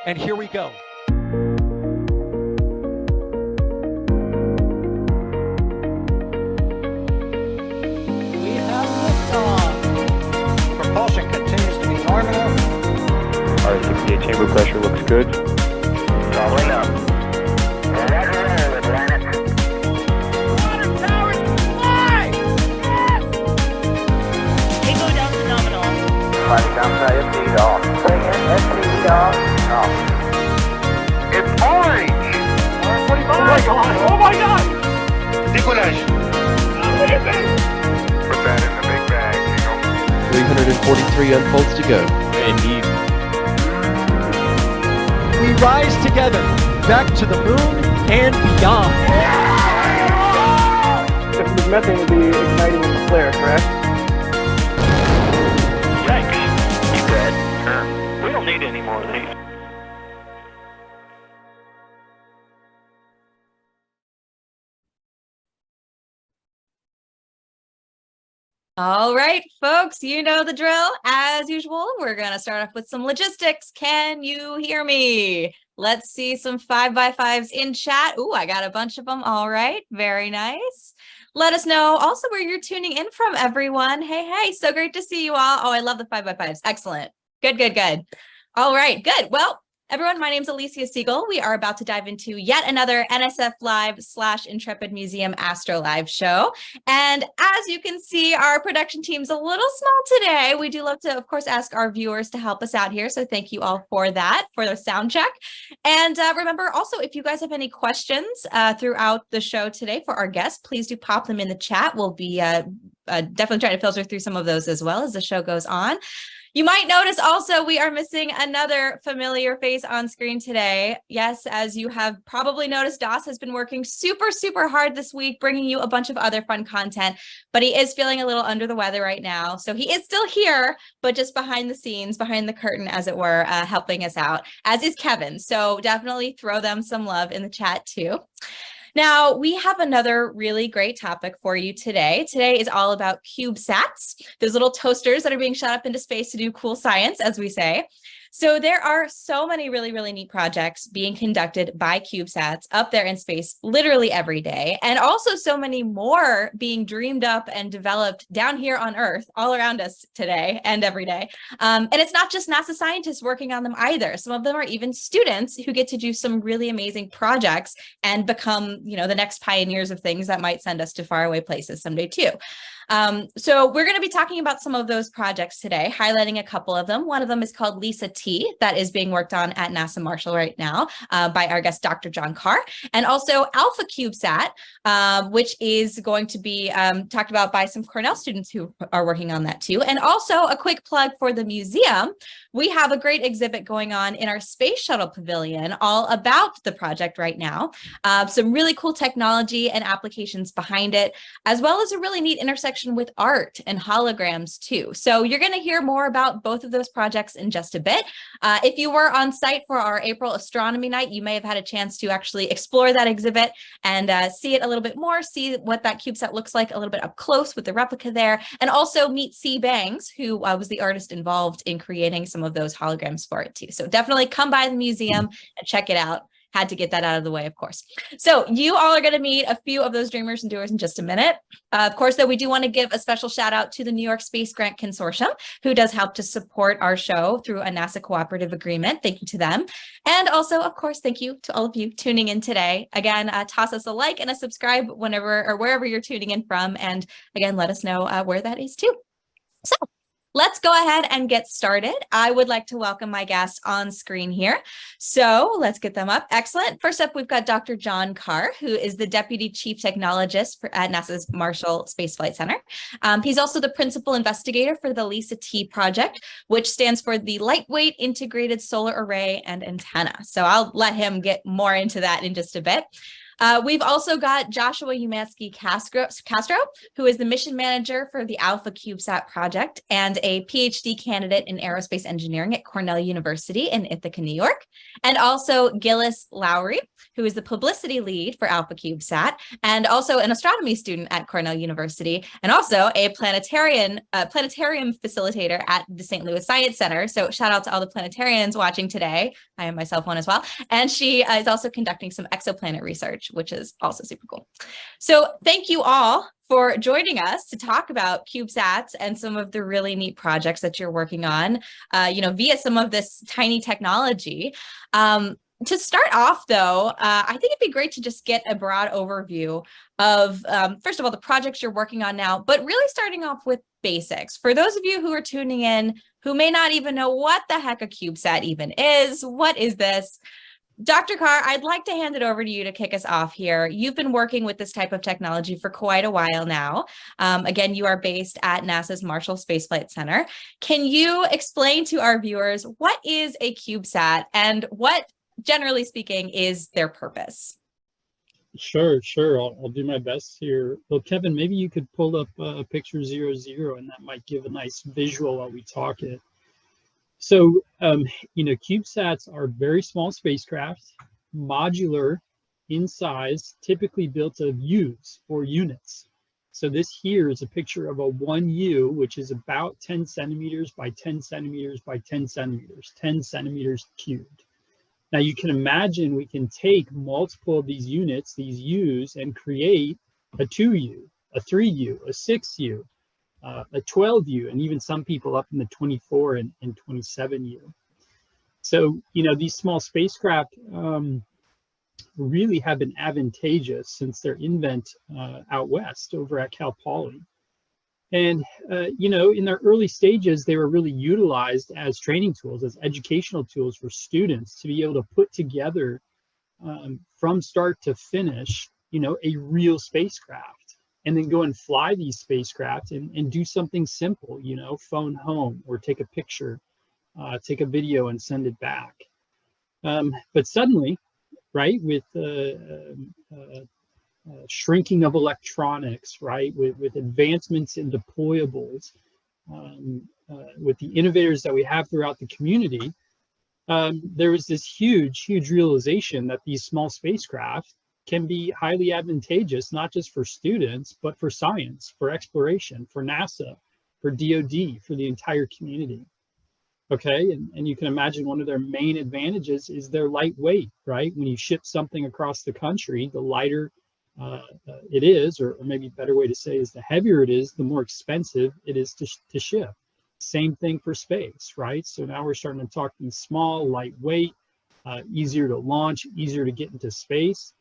And here we go. We have liftoff. Propulsion continues to be nominal. R68 chamber pressure looks good. Rolling up. Roger, roll, planet. Water towers fly! Yes! Echo down to nominal. Flight downside FD off. Bring in FD off. Off. It's orange! 45! Oh my god! Oh my god! Decollage. What is it? Put that in the big bag, you know. 343 unfolds to go. Indeed. We rise together, back to the moon and beyond. This methane will be igniting in the flare, correct? Yikes. You dead? We don't need any more of these. All right, folks, you know the drill. As usual, we're going to start off with some logistics. Can you hear me? Let's see some 5x5s in chat. Ooh, I got a bunch of them. All right, very nice. Let us know also where you're tuning in from, everyone. Hey, so great to see you all. Oh, I love the 5x5s. Excellent. Good. All right, good. Well, everyone, my name is Alicia Siegel. We are about to dive into yet another NSF Live / Intrepid Museum Astro Live show. And as you can see, our production team's a little small today. We do love to, of course, ask our viewers to help us out here. So thank you all for that, for the sound check. And remember also, if you guys have any questions throughout the show today for our guests, please do pop them in the chat. We'll be definitely trying to filter through some of those as well as the show goes on. You might notice also we are missing another familiar face on screen today. Yes, as you have probably noticed, Das has been working super hard this week, bringing you a bunch of other fun content, but he is feeling a little under the weather right now. So he is still here, but just behind the scenes, behind the curtain, as it were, helping us out, as is Kevin. So definitely throw them some love in the chat too. Now, we have another really great topic for you today. Today is all about CubeSats, those little toasters that are being shot up into space to do cool science, as we say. So there are so many really neat projects being conducted by CubeSats up there in space literally every day, and also so many more being dreamed up and developed down here on Earth all around us today and every day. And it's not just NASA scientists working on them either. Some of them are even students who get to do some really amazing projects and become, you know, the next pioneers of things that might send us to faraway places someday too. So we're going to be talking about some of those projects today, highlighting a couple of them. One of them is called Lisa T, that is being worked on at NASA Marshall right now by our guest, Dr. John Carr, and also Alpha CubeSat, which is going to be talked about by some Cornell students who are working on that too. And also a quick plug for the museum. We have a great exhibit going on in our space shuttle pavilion all about the project right now. Some really cool technology and applications behind it, as well as a really neat intersection with art and holograms too. So you're going to hear more about both of those projects in just a bit. If you were on site for our April astronomy night, you may have had a chance to actually explore that exhibit and see it a little bit more, see what that CubeSat looks like a little bit up close with the replica there, and also meet C. Bangs, who was the artist involved in creating some of those holograms for it too. So definitely come by the museum and check it out. Had to get that out of the way, of course. So you all are going to meet a few of those dreamers and doers in just a minute. Of course, though, we do want to give a special shout out to the New York Space Grant Consortium, who does help to support our show through a NASA cooperative agreement. Thank you to them. And also, of course, thank you to all of you tuning in today. Again, toss us a like and a subscribe whenever or wherever you're tuning in from. And again, let us know where that is too. So let's go ahead and get started. I would like to welcome my guests on screen here. So let's get them up. Excellent. First up, we've got Dr. John Carr, who is the Deputy Chief Technologist at NASA's Marshall Space Flight Center. He's also the Principal Investigator for the Lisa T project, which stands for the Lightweight Integrated Solar Array and Antenna. So I'll let him get more into that in just a bit. We've also got Joshua Umansky Castro, who is the mission manager for the Alpha CubeSat project and a PhD candidate in aerospace engineering at Cornell University in Ithaca, New York. And also Gillis Lowry, who is the publicity lead for Alpha CubeSat and also an astronomy student at Cornell University, and also a planetarium facilitator at the St. Louis Science Center. So shout out to all the planetarians watching today. I am myself one as well. And she is also conducting some exoplanet research, which is also super cool. So thank you all for joining us to talk about CubeSats and some of the really neat projects that you're working on, via some of this tiny technology. To start off, though, I think it'd be great to just get a broad overview of, first of all, the projects you're working on now, but really starting off with basics. For those of you who are tuning in who may not even know what the heck a CubeSat even is, what is this? Dr. Carr, I'd like to hand it over to you to kick us off here. You've been working with this type of technology for quite a while now. Again, you are based at NASA's Marshall Space Flight Center. Can you explain to our viewers what is a CubeSat and what, generally speaking, is their purpose? Sure. I'll do my best here. Well, Kevin, maybe you could pull up picture 00, and that might give a nice visual while we talk it. So, CubeSats are very small spacecraft, modular in size, typically built of U's or units. So this here is a picture of a 1U, which is about 10 centimeters by 10 centimeters by 10 centimeters, 10 centimeters cubed. Now you can imagine we can take multiple of these units, these U's, and create a 2U, a 3U, a 6U, a 12U, and even some people up in the 24 and 27U. So, these small spacecraft really have been advantageous since their invent out west over at Cal Poly. And, in their early stages, they were really utilized as training tools, as educational tools for students to be able to put together from start to finish, a real spacecraft, and then go and fly these spacecraft and do something simple, phone home or take a picture, take a video and send it back. But suddenly, right, with shrinking of electronics, right, with advancements in deployables, with the innovators that we have throughout the community, there was this huge realization that these small spacecraft can be highly advantageous, not just for students, but for science, for exploration, for NASA, for DoD, for the entire community. Okay, and you can imagine one of their main advantages is their lightweight, right? When you ship something across the country, the lighter it is, or maybe a better way to say is the heavier it is, the more expensive it is to ship. Same thing for space, right? So now we're starting to talk these small, lightweight, easier to launch, easier to get into space.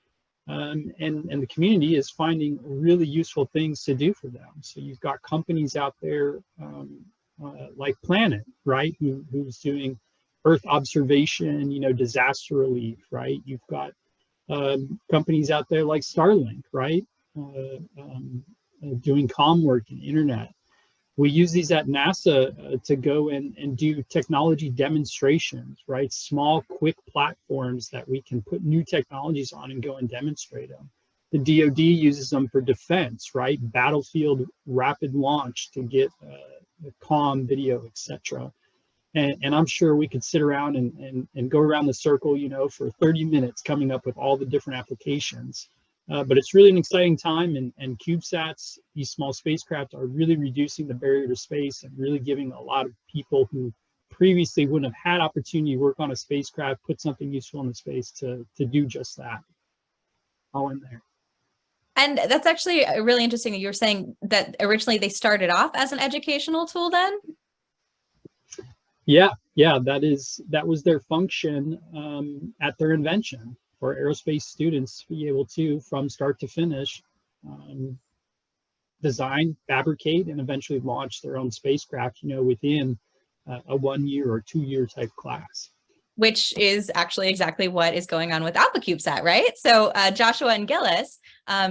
And the community is finding really useful things to do for them. So you've got companies out there like Planet, right, who's doing Earth observation, disaster relief, right? You've got companies out there like Starlink, right, doing comm work and internet. We use these at NASA to go and do technology demonstrations, right? Small, quick platforms that we can put new technologies on and go and demonstrate them. The DoD uses them for defense, right? Battlefield rapid launch to get comm, video, etc. And I'm sure we could sit around and go around the circle, for 30 minutes coming up with all the different applications. But it's really an exciting time, and CubeSats, these small spacecraft, are really reducing the barrier to space and really giving a lot of people who previously wouldn't have had opportunity to work on a spacecraft, put something useful in the space to do just that. All in there. And that's actually really interesting that you were saying that originally they started off as an educational tool then? Yeah, that was their function at their invention, for aerospace students to be able to, from start to finish, design, fabricate, and eventually launch their own spacecraft, within a 1 year or 2 year type class. Which is actually exactly what is going on with Alpha CubeSat, right? So Joshua and Gillis,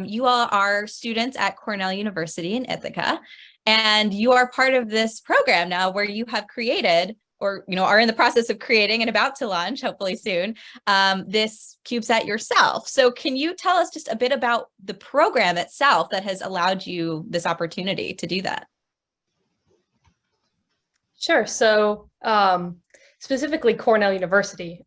you all are students at Cornell University in Ithaca, and you are part of this program now where you have created or are in the process of creating and about to launch, hopefully soon, this CubeSat yourself. So can you tell us just a bit about the program itself that has allowed you this opportunity to do that? Sure. So specifically Cornell University,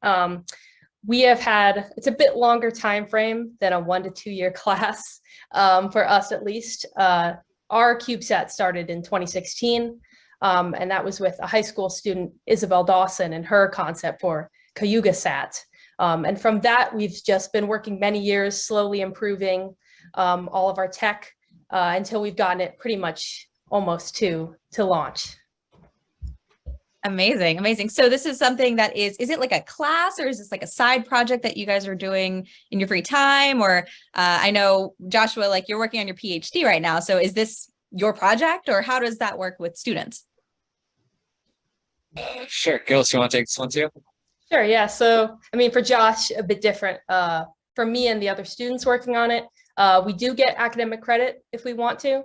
we have had, it's a bit longer time frame than a 1 to 2 year class, for us at least. Our CubeSat started in 2016, and that was with a high school student, Isabel Dawson, and her concept for CubeSat. And from that, we've just been working many years, slowly improving all of our tech until we've gotten it pretty much almost to launch. Amazing, amazing. So this is something that is it like a class, or is this like a side project that you guys are doing in your free time? Or I know, Joshua, like you're working on your PhD right now. So is this your project, or how does that work with students? Sure. Gilles, you want to take this one too? Sure, yeah. So, I mean, for Josh, a bit different. For me and the other students working on it, we do get academic credit if we want to.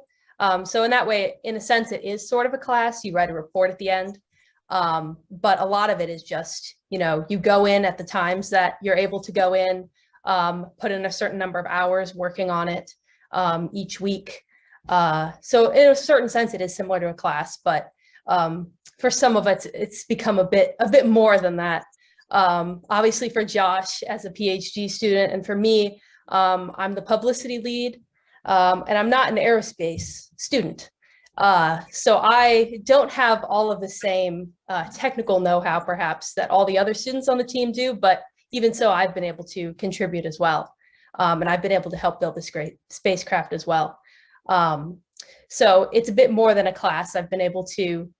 So in that way, in a sense, it is sort of a class. You write a report at the end. But a lot of it is just, you go in at the times that you're able to go in, put in a certain number of hours working on it each week. So in a certain sense, it is similar to a class, but for some of it, it's become a bit more than that. Obviously for Josh as a PhD student, and for me, I'm the publicity lead, and I'm not an aerospace student. So I don't have all of the same technical know-how perhaps that all the other students on the team do, but even so, I've been able to contribute as well. And I've been able to help build this great spacecraft as well. So it's a bit more than a class. I've been able to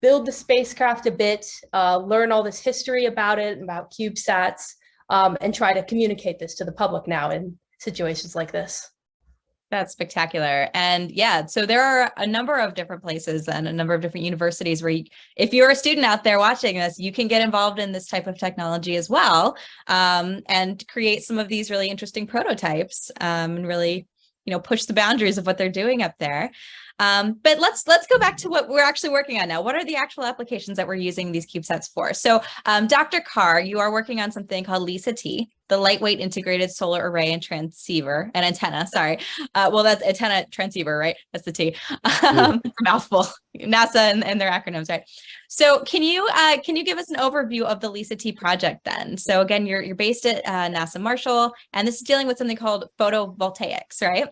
build the spacecraft a bit, learn all this history about it, about CubeSats, and try to communicate this to the public now in situations like this. That's spectacular. And yeah, so there are a number of different places and a number of different universities where if you're a student out there watching this, you can get involved in this type of technology as well, and create some of these really interesting prototypes, and really, push the boundaries of what they're doing up there. But let's go back to what we're actually working on now. What are the actual applications that we're using these CubeSats for? So Dr. Carr, you are working on something called LISA-T, the Lightweight Integrated Solar Array and Transceiver and Antenna, sorry. Well, that's antenna transceiver, right? That's the T. Mouthful. NASA and their acronyms, right? So can you give us an overview of the LISA-T project then? So again, you're based at NASA Marshall, and this is dealing with something called photovoltaics, right?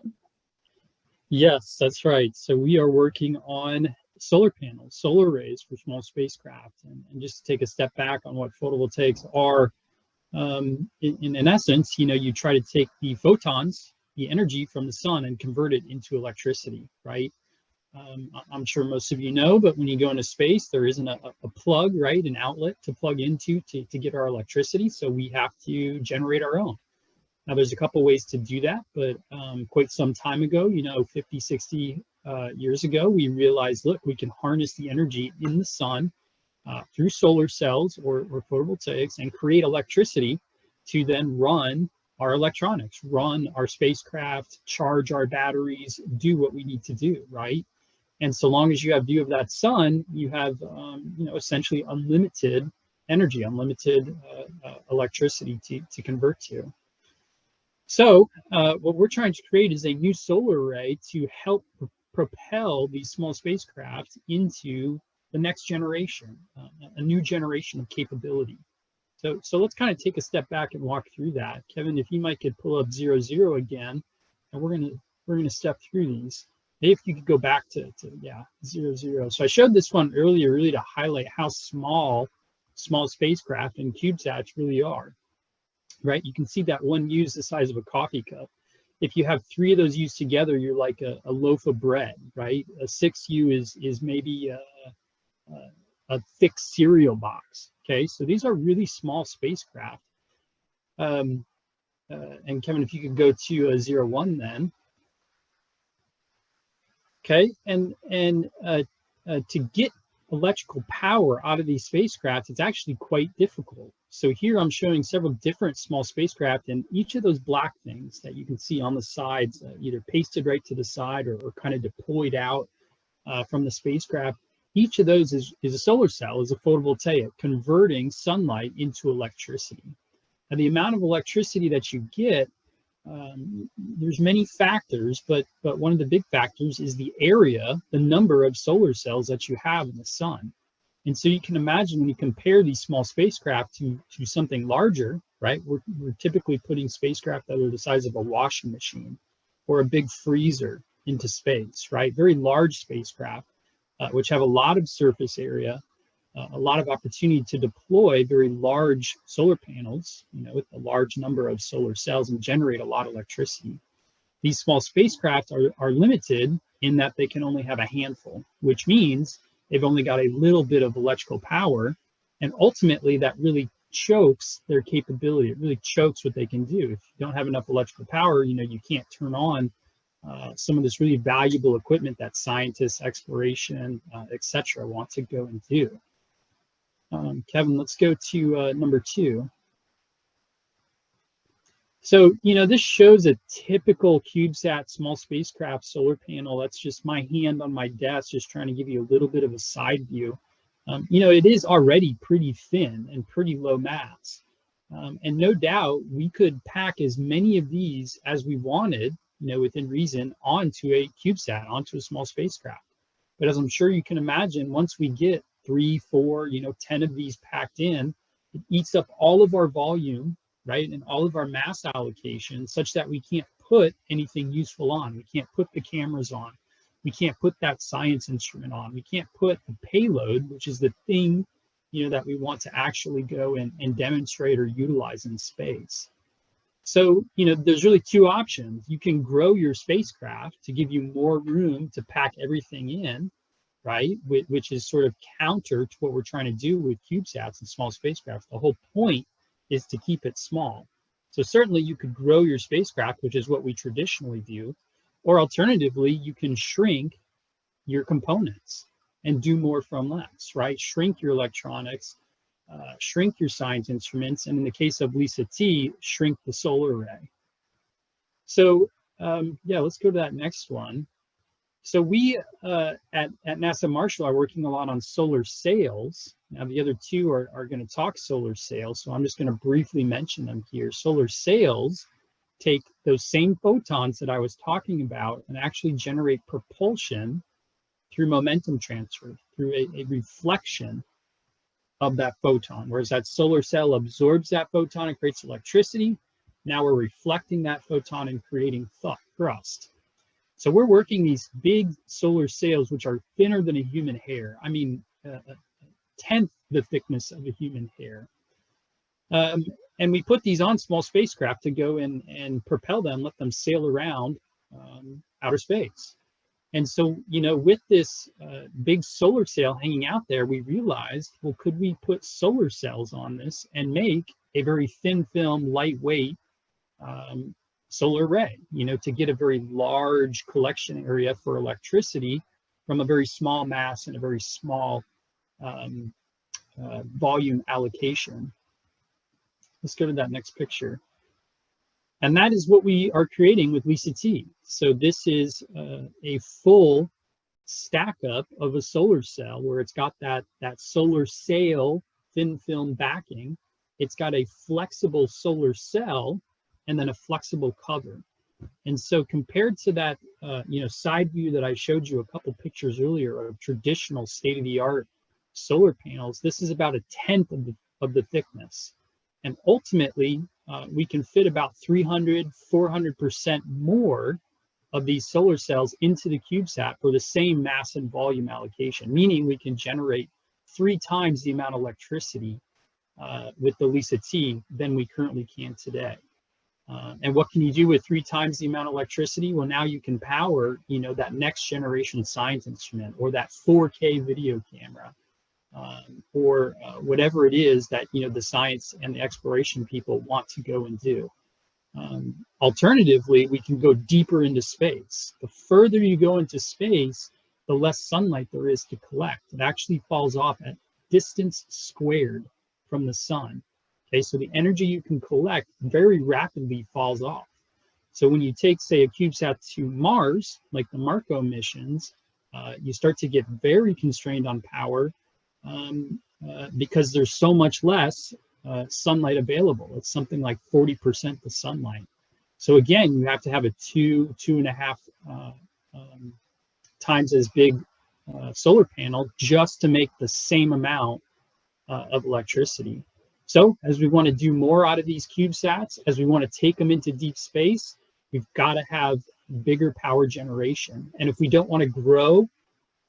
Yes, that's right. So we are working on solar panels, solar arrays for small spacecraft. And just to take a step back on what photovoltaics are, in essence, you try to take the photons, the energy from the sun, and convert it into electricity, right? I'm sure most of you know, but when you go into space, there isn't a plug, right? An outlet to plug into to get our electricity. So we have to generate our own. Now, there's a couple ways to do that, but quite some time ago, 50, 60 years ago, we realized, look, we can harness the energy in the sun through solar cells or photovoltaics and create electricity to then run our electronics, run our spacecraft, charge our batteries, do what we need to do, right? And so long as you have view of that sun, you have, essentially unlimited energy, unlimited electricity to convert to. So what we're trying to create is a new solar array to help propel these small spacecraft into the next generation, a new generation of capability. So let's kind of take a step back and walk through that. Kevin, if you might could pull up 00 again, and we're gonna step through these. Maybe if you could go back to 00. So I showed this one earlier really to highlight how small spacecraft and CubeSats really are. Right, you can see that one U is the size of a coffee cup. If you have 3 of those U's together, you're like a loaf of bread, right? A 6U is maybe a thick cereal box. Okay, so these are really small spacecraft. And Kevin, if you could go to 01 then. Okay, and to get electrical power out of these spacecraft, it's actually quite difficult. So here I'm showing several different small spacecraft, and each of those black things that you can see on the sides, either pasted right to the side or kind of deployed out from the spacecraft, each of those is a solar cell, is a photovoltaic, converting sunlight into electricity. Now, the amount of electricity that you get, there's many factors, but one of the big factors is the area, the number of solar cells that you have in the sun. And so you can imagine when you compare these small spacecraft to something larger, right? We're typically putting spacecraft that are the size of a washing machine or a big freezer into space, right? Very large spacecraft, which have a lot of surface area, a lot of opportunity to deploy very large solar panels, with a large number of solar cells and generate a lot of electricity. These small spacecraft are limited in that they can only have a handful, which means they've only got a little bit of electrical power, and ultimately that really chokes their capability. It really chokes what they can do. If you don't have enough electrical power, you can't turn on some of this really valuable equipment that scientists, exploration, etc. want to go and do. Kevin, let's go to number 2. So, this shows a typical CubeSat small spacecraft solar panel. That's just my hand on my desk, just trying to give you a little bit of a side view. It is already pretty thin and pretty low mass. And no doubt we could pack as many of these as we wanted, within reason, onto a CubeSat, onto a small spacecraft. But as I'm sure you can imagine, once we get 3, 4, 10 of these packed in, it eats up all of our volume, right, and all of our mass allocation, such that we can't put anything useful on. We can't put the cameras on. We can't put that science instrument on. We can't put the payload, which is the thing, that we want to actually go and demonstrate or utilize in space. So, there's really 2 options. You can grow your spacecraft to give you more room to pack everything in, right, which is sort of counter to what we're trying to do with CubeSats and small spacecraft. The whole point is to keep it small. So certainly you could grow your spacecraft, which is what we traditionally do, or alternatively, you can shrink your components and do more from less, right? Shrink your electronics, shrink your science instruments, and in the case of Lisa T, shrink the solar array. So yeah, let's go to that next one. So we at NASA Marshall are working a lot on solar sails. Now the other 2 are going to talk solar sails, so I'm just going to briefly mention them here. Solar sails take those same photons that I was talking about and actually generate propulsion through momentum transfer, through a reflection of that photon. Whereas that solar cell absorbs that photon and creates electricity. Now we're reflecting that photon and creating thrust. So we're working these big solar sails, which are thinner than a human hair. I mean, a tenth the thickness of a human hair. And we put these on small spacecraft to go and propel them, let them sail around outer space. And so, with this big solar sail hanging out there, we realized, well, could we put solar cells on this and make a very thin film, lightweight solar array, to get a very large collection area for electricity from a very small mass and a very small volume allocation. Let's go to that next picture. And that is what we are creating with Lisa T. So this is a full stack up of a solar cell where it's got that solar sail thin film backing. It's got a flexible solar cell and then a flexible cover. And so compared to that side view that I showed you a couple pictures earlier of traditional state-of-the-art solar panels, this is about 1/10 of the thickness. And ultimately, we can fit about 300, 400% more of these solar cells into the CubeSat for the same mass and volume allocation, meaning we can generate 3 times the amount of electricity with the Lisa T than we currently can today. And what can you do with 3 times the amount of electricity? Well, now you can power, that next generation science instrument or that 4K video camera. Or whatever it is that the science and the exploration people want to go and do. Alternatively, we can go deeper into space. The further you go into space, the less sunlight there is to collect. It actually falls off at distance squared from the sun. Okay, so the energy you can collect very rapidly falls off. So when you take, say, a CubeSat to Mars, like the Marco missions, you start to get very constrained on power because there's so much less sunlight available. It's something like 40% the sunlight. So again, you have to have a 2.5 times as big solar panel just to make the same amount of electricity. So as we want to do more out of these CubeSats, as we want to take them into deep space, we've got to have bigger power generation. And if we don't want to grow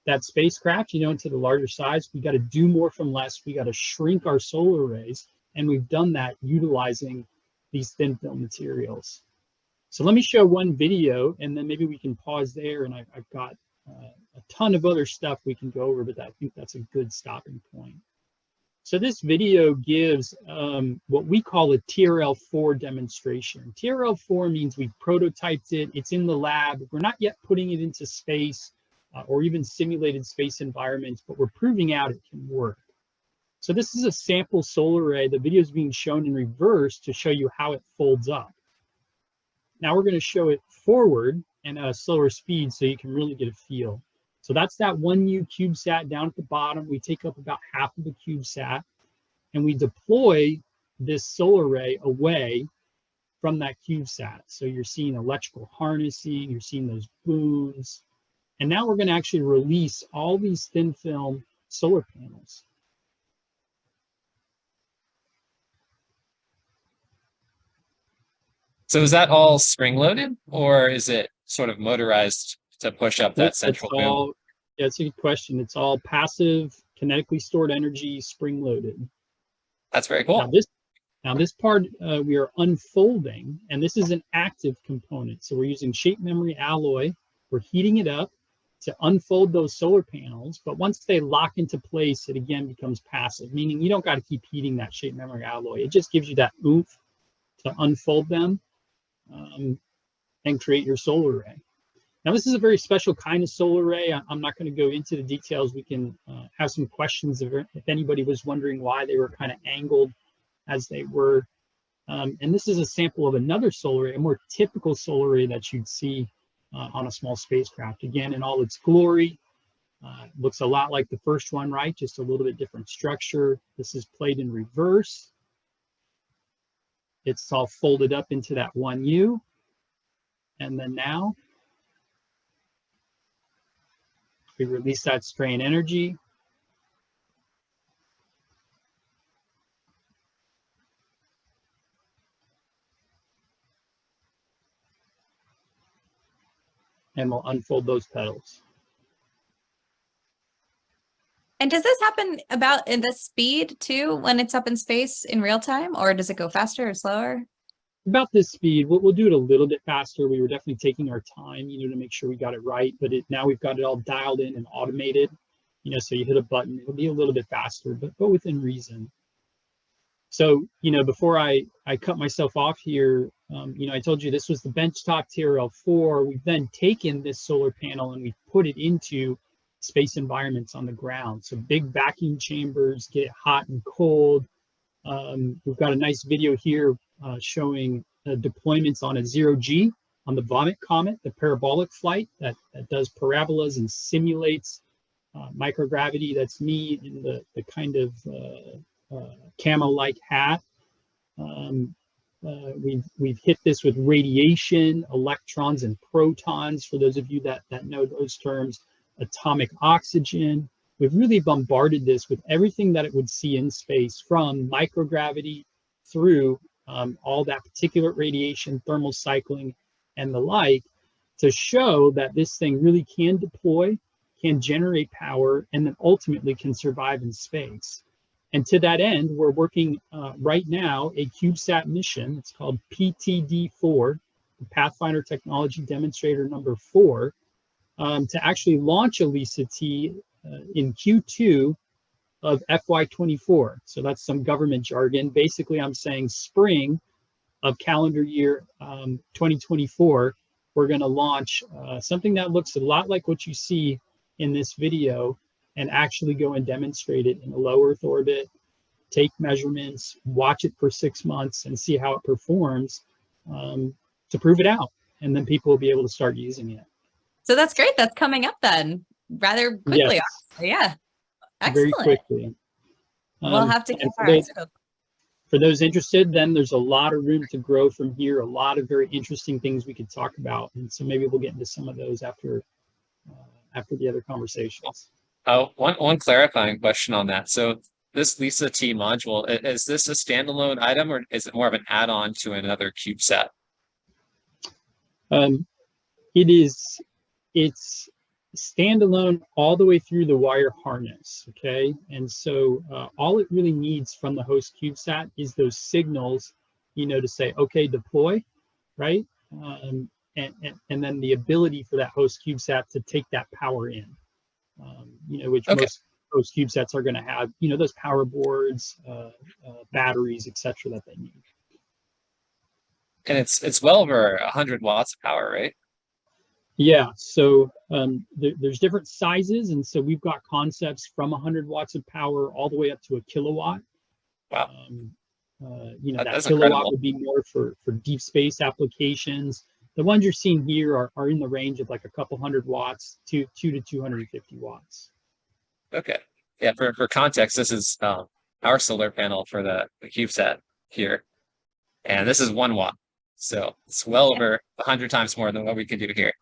that spacecraft, you know, into the larger size, we got to do more from less. We got to shrink our solar arrays. And we've done that utilizing these thin film materials. So let me show one video, and then maybe we can pause there. And I've got a ton of other stuff we can go over, but I think that's a good stopping point. So this video gives what we call a TRL4 demonstration. TRL4 means we've prototyped it. It's in the lab. We're not yet putting it into space or even simulated space environments, but we're proving out it can work. So this is a sample solar array. The video is being shown in reverse to show you how it folds up. Now we're going to show it forward and at a slower speed so you can really get a feel. So that's that 1U CubeSat down at the bottom. We take up about half of the CubeSat and we deploy this solar array away from that CubeSat. So you're seeing electrical harnessing, you're seeing those booms. And now we're going to actually release all these thin film solar panels. So is that all spring loaded, or is it sort of motorized to push up that central boom? Yeah, it's a good question. It's all passive, kinetically stored energy, spring loaded. That's very cool. Now this part we are unfolding, and this is an active component. So we're using shape memory alloy. We're heating it up to unfold those solar panels. But once they lock into place, it again becomes passive, meaning you don't got to keep heating that shape memory alloy. It just gives you that oomph to unfold them and create your solar array. Now, this is a very special kind of solar array. I'm not going to go into the details. We can have some questions if anybody was wondering why they were kind of angled as they were. And this is a sample of another solar array, a more typical solar array that you'd see on a small spacecraft. Again, in all its glory, looks a lot like the first one, right? Just a little bit different structure. This is played in reverse. It's all folded up into that 1U. And then now we release that strain energy. And we'll unfold those petals. And does this happen about in this speed too, when it's up in space in real time, or does it go faster or slower? About this speed, we'll do it a little bit faster. We were definitely taking our time, you know, to make sure we got it right. But now we've got it all dialed in and automated, you know, so you hit a button, it'll be a little bit faster, but within reason. So, you know, before I cut myself off here, you know, I told you this was the benchtop TRL4. We've then taken this solar panel and we put it into space environments on the ground. So big vacuum chambers, get it hot and cold. We've got a nice video here showing deployments on a 0G on the Vomit Comet, the parabolic flight that does parabolas and simulates microgravity. That's me in the kind of camo-like hat. We've hit this with radiation, electrons and protons, for those of you that know those terms, atomic oxygen. We've really bombarded this with everything that it would see in space, from microgravity through all that particulate radiation, thermal cycling, and the like, to show that this thing really can deploy, can generate power, and then ultimately can survive in space. And to that end, we're working right now a CubeSat mission. It's called PTD4, the Pathfinder Technology Demonstrator number 4, to actually launch a LISA-T in Q2 of FY24. So that's some government jargon. Basically, I'm saying spring of calendar year 2024, we're going to launch something that looks a lot like what you see in this video, and actually go and demonstrate it in a low Earth orbit, take measurements, watch it for 6 months, and see how it performs to prove it out. And then people will be able to start using it. So that's great. That's coming up then. rather quickly. Yes, Yeah, very excellent. quickly. We'll have to And get for those interested, then there's a lot of room to grow from here, a lot of very interesting things we could talk about. And so maybe we'll get into some of those after the other conversations. Oh, one clarifying question on that. So this Lisa T module, is this a standalone item or is it more of an add-on to another CubeSat? It's standalone all the way through the wire harness, okay? And so all it really needs from the host CubeSat is those signals, to say, okay, deploy, right? And then the ability for that host CubeSat to take that power in, which Okay. most host CubeSats are going to have, those power boards, batteries, etc. that they need. And it's well over 100 watts of power, right? Yeah, so there's different sizes, and so we've got concepts from 100 watts of power all the way up to a kilowatt. Wow. That That's kilowatt incredible. would be more for deep space applications. The ones you're seeing here are in the range of like a couple hundred watts to 250 watts. Okay. Yeah, for context, this is our solar panel for the CubeSat here. And this is 1 watt. So it's well over 100 times more than what we can do here.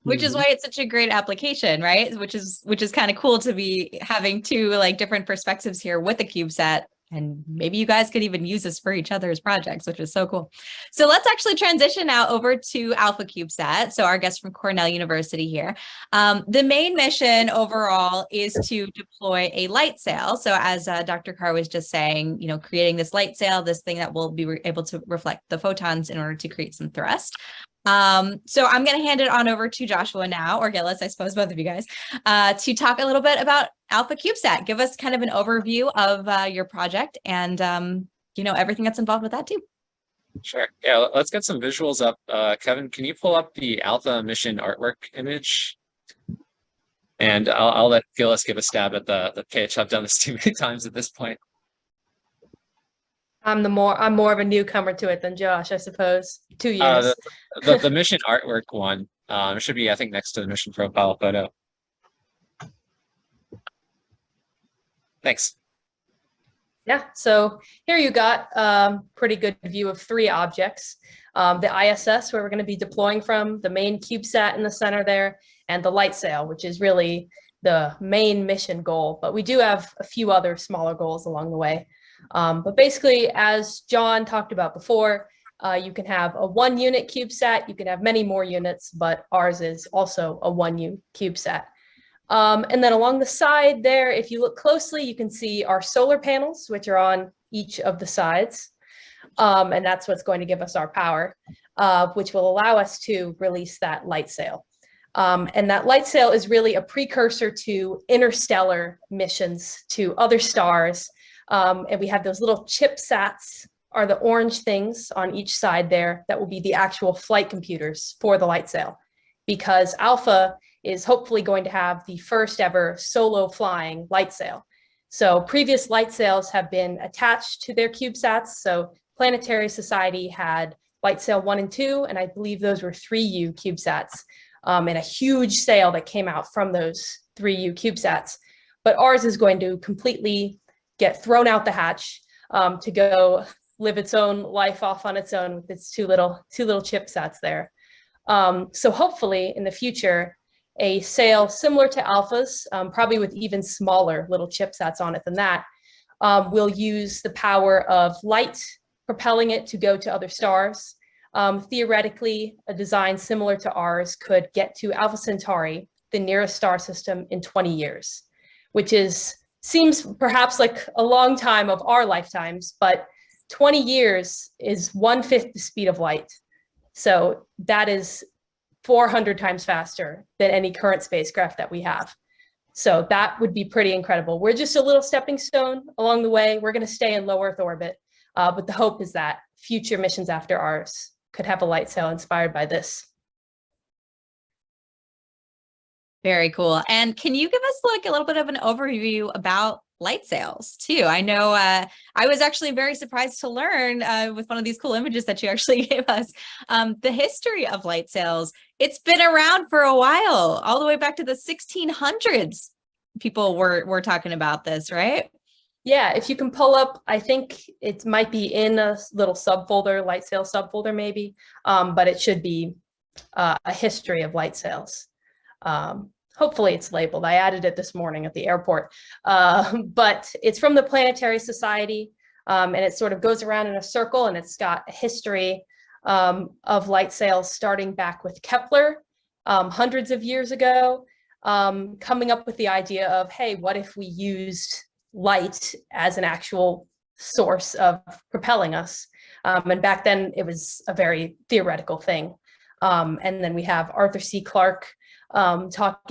which is why it's such a great application, right? Which is kind of cool to be having two like different perspectives here with the CubeSat. And maybe you guys could even use this for each other's projects, which is so cool. So let's actually transition now over to Alpha CubeSat. So our guest from Cornell University here. The main mission overall is to deploy a light sail. So as Dr. Carr was just saying, creating this light sail, this thing that will be able to reflect the photons in order to create some thrust. So I'm going to hand it on over to Joshua now, or Gillis, I suppose, both of you guys, to talk a little bit about Alpha CubeSat. Give us kind of an overview of your project and, everything that's involved with that too. Sure. Yeah, let's get some visuals up. Kevin, can you pull up the Alpha mission artwork image? And I'll let Gillis give a stab at the pitch. I've done this too many times at this point. I'm more of a newcomer to it than Josh, I suppose. 2 years. The mission artwork one should be, I think, next to the mission profile photo. Thanks. Yeah, so here you got a pretty good view of 3 objects. The ISS, where we're going to be deploying from, the main CubeSat in the center there, and the light sail, which is really the main mission goal. But we do have a few other smaller goals along the way. But basically, as John talked about before, you can have a 1-unit CubeSat, you can have many more units, but ours is also a 1U CubeSat. And then along the side there, if you look closely, you can see our solar panels, which are on each of the sides. And that's what's going to give us our power, which will allow us to release that light sail. And that light sail is really a precursor to interstellar missions to other stars. And we have those little ChipSats, are the orange things on each side there that will be the actual flight computers for the light sail, because Alpha is hopefully going to have the first ever solo flying light sail. So previous light sails have been attached to their CubeSats. So Planetary Society had light sail 1 and 2, and I believe those were 3U CubeSats, and a huge sail that came out from those 3U CubeSats. But ours is going to completely get thrown out the hatch to go live its own life off on its own with its two little ChipSats there. So hopefully in the future, a sail similar to Alpha's, probably with even smaller little ChipSats on it than that, will use the power of light propelling it to go to other stars. Theoretically, a design similar to ours could get to Alpha Centauri, the nearest star system, in 20 years, which seems perhaps like a long time of our lifetimes, but 20 years is 1/5 the speed of light. So that is 400 times faster than any current spacecraft that we have. So that would be pretty incredible. We're just a little stepping stone along the way. We're going to stay in low Earth orbit, but the hope is that future missions after ours could have a light sail inspired by this. Very cool. And can you give us like a little bit of an overview about light sails too. I know I was actually very surprised to learn with one of these cool images that you actually gave us, the history of light sails. It's been around for a while, all the way back to the 1600s. People were talking about this, right? Yeah, if you can pull up, I think it might be in a little subfolder, light sail subfolder maybe, but it should be a history of light sails. Hopefully it's labeled. I added it this morning at the airport, but it's from the Planetary Society, and it sort of goes around in a circle, and it's got a history of light sails starting back with Kepler hundreds of years ago, coming up with the idea of, hey, what if we used light as an actual source of propelling us? And back then it was a very theoretical thing. And then we have Arthur C. Clarke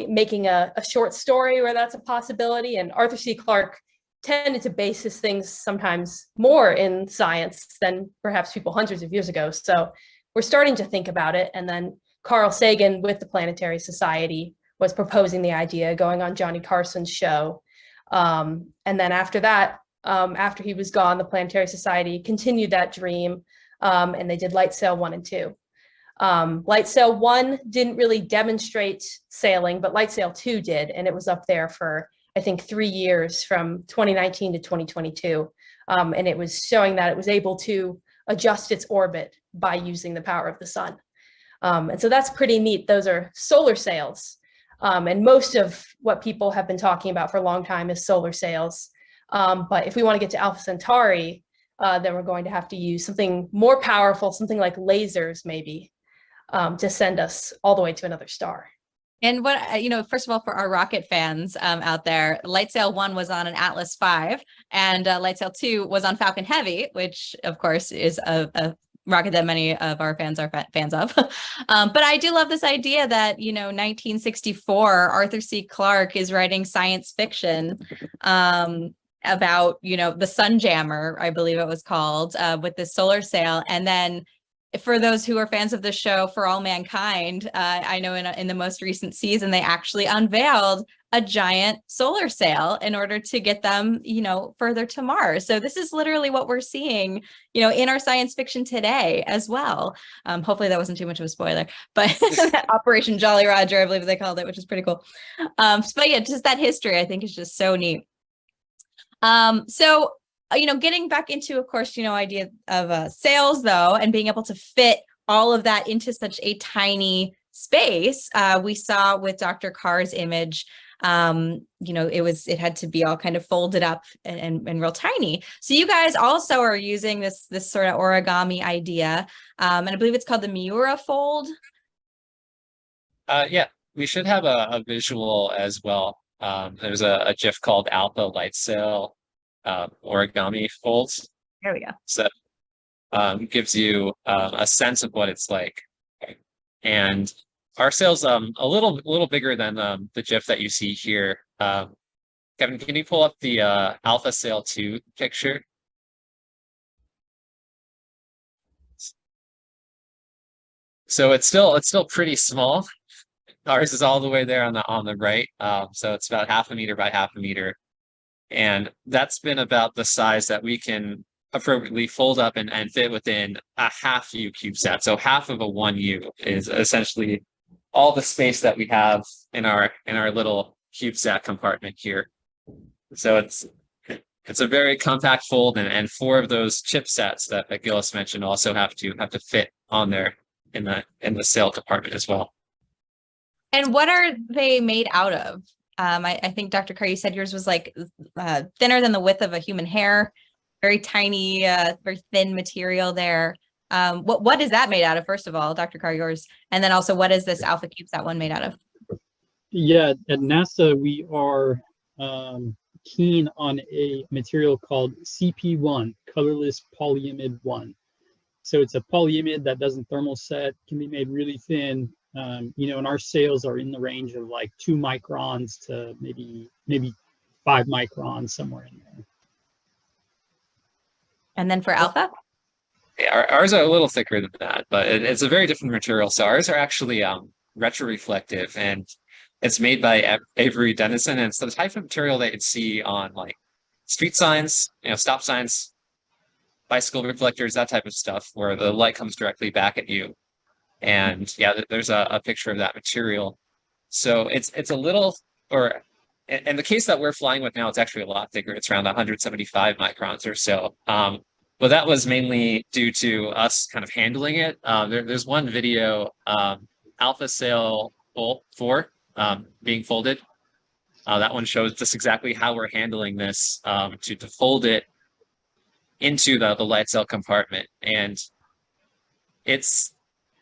making a short story where that's a possibility. And Arthur C. Clarke tended to base his things sometimes more in science than perhaps people hundreds of years ago. So we're starting to think about it. And then Carl Sagan with the Planetary Society was proposing the idea, going on Johnny Carson's show. And then after that, after he was gone, the Planetary Society continued that dream, and they did Light Sail 1 and 2. Light Sail 1 didn't really demonstrate sailing, but Light Sail 2 did, and it was up there for, I think, 3 years from 2019 to 2022. And it was showing that it was able to adjust its orbit by using the power of the sun. And so that's pretty neat. Those are solar sails. And most of what people have been talking about for a long time is solar sails. But if we want to get to Alpha Centauri, then we're going to have to use something more powerful, something like lasers maybe, to send us all the way to another star. And what, first of all, for our rocket fans out there, Light Sail 1 was on an Atlas V, and Light Sail 2 was on Falcon Heavy, which of course is a rocket that many of our fans are fans of. But I do love this idea that, 1964, Arthur C. Clarke is writing science fiction about, the Sunjammer, I believe it was called, with the solar sail. And then for those who are fans of the show For All Mankind, I know in the most recent season, they actually unveiled a giant solar sail in order to get them, further to Mars. So this is literally what we're seeing, in our science fiction today as well. Hopefully that wasn't too much of a spoiler, but Operation Jolly Roger, I believe they called it, which is pretty cool. But yeah, just that history, I think, is just so neat. So getting back into, of course, idea of sails though, and being able to fit all of that into such a tiny space, we saw with Dr. Carr's image, it had to be all kind of folded up and real tiny. So you guys also are using this sort of origami idea, and I believe it's called the Miura fold. Yeah, we should have a visual as well. There's a GIF called Alpha Light Sail origami folds. There we go. So gives you a sense of what it's like. And our sail's a little bigger than the GIF that you see here. Kevin, can you pull up the Alpha Sail 2 picture? So it's still pretty small. Ours is all the way there on the right. So it's about 0.5 meter by 0.5 meter. And that's been about the size that we can appropriately fold up and fit within a 1/2 U CubeSat. So half of a 1 U is essentially all the space that we have in our little CubeSat compartment here. So it's a very compact fold, and 4 of those chipsets that Gillis mentioned also have to fit on there in the sail compartment as well. And what are they made out of? I think, Dr. Carr, you said yours was like thinner than the width of a human hair, very tiny, very thin material there. What is that made out of, first of all, Dr. Carr, yours? And then also, what is this Alpha CubeSat one made out of? Yeah, at NASA, we are keen on a material called CP1, colorless polyimide 1. So it's a polyimide that doesn't thermoset, can be made really thin. And our sails are in the range of like 2 microns to maybe 5 microns, somewhere in there. And then for Alpha? Yeah, ours are a little thicker than that, but it's a very different material. So ours are actually retroreflective, and it's made by Avery Dennison, and it's the type of material that you'd see on like street signs, stop signs, bicycle reflectors, that type of stuff, where the light comes directly back at you. And yeah, there's a picture of that material. So it's a little, or in the case that we're flying with now, it's actually a lot thicker. It's around 175 microns or so. But that was mainly due to us kind of handling it. There's one video, Alpha Sail 4 being folded. That one shows just exactly how we're handling this to fold it into the light cell compartment. And it's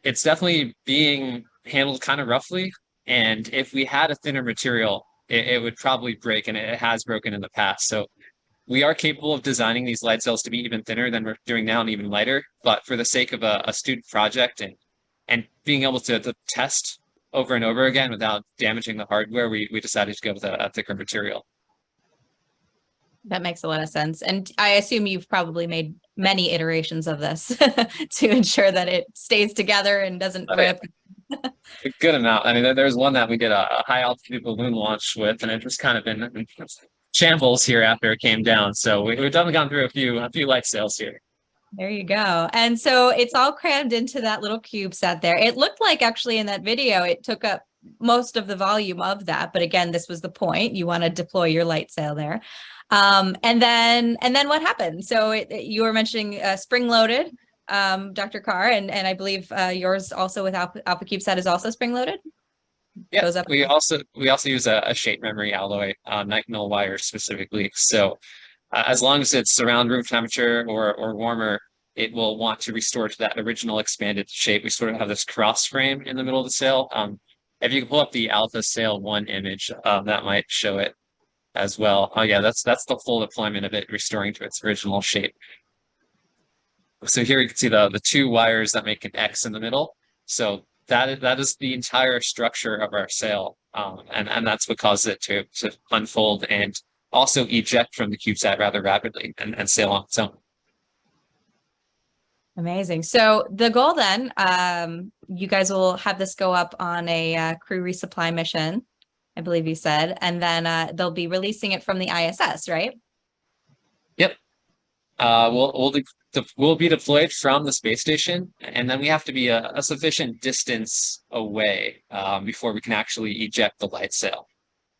definitely being handled kind of roughly. And if we had a thinner material, it would probably break, and it has broken in the past. So we are capable of designing these light cells to be even thinner than we're doing now and even lighter. But for the sake of a student project and being able to test over and over again without damaging the hardware, we decided to go with a thicker material. That makes a lot of sense. And I assume you've probably made many iterations of this to ensure that it stays together and doesn't rip. A good amount. I mean, there's one that we did a high altitude balloon launch with, and it just kind of been shambles here after it came down. So we've definitely gone through a few light sails here. There you go. And so it's all crammed into that little CubeSat there. It looked like actually in that video, it took up most of the volume of that. But again, this was the point. You want to deploy your light sail there. And then what happened? So you were mentioning spring loaded, Dr. Carr, and I believe yours also with Alpha CubeSat is also spring loaded. Yeah, we also use a shape memory alloy, 9mm wires specifically. So as long as it's around room temperature or warmer, it will want to restore to that original expanded shape. We sort of have this cross frame in the middle of the sail. If you can pull up the Alpha Sail 1 image, that might show it as well. Oh yeah, that's the full deployment of it restoring to its original shape. So here you can see the two wires that make an X in the middle. So that is the entire structure of our sail, and that's what causes it to unfold and also eject from the CubeSat rather rapidly and sail on its own. Amazing. So the goal then, you guys will have this go up on a crew resupply mission, I believe you said, and then they'll be releasing it from the ISS, right? Yep. We'll be deployed from the space station, and then we have to be a sufficient distance away before we can actually eject the light sail.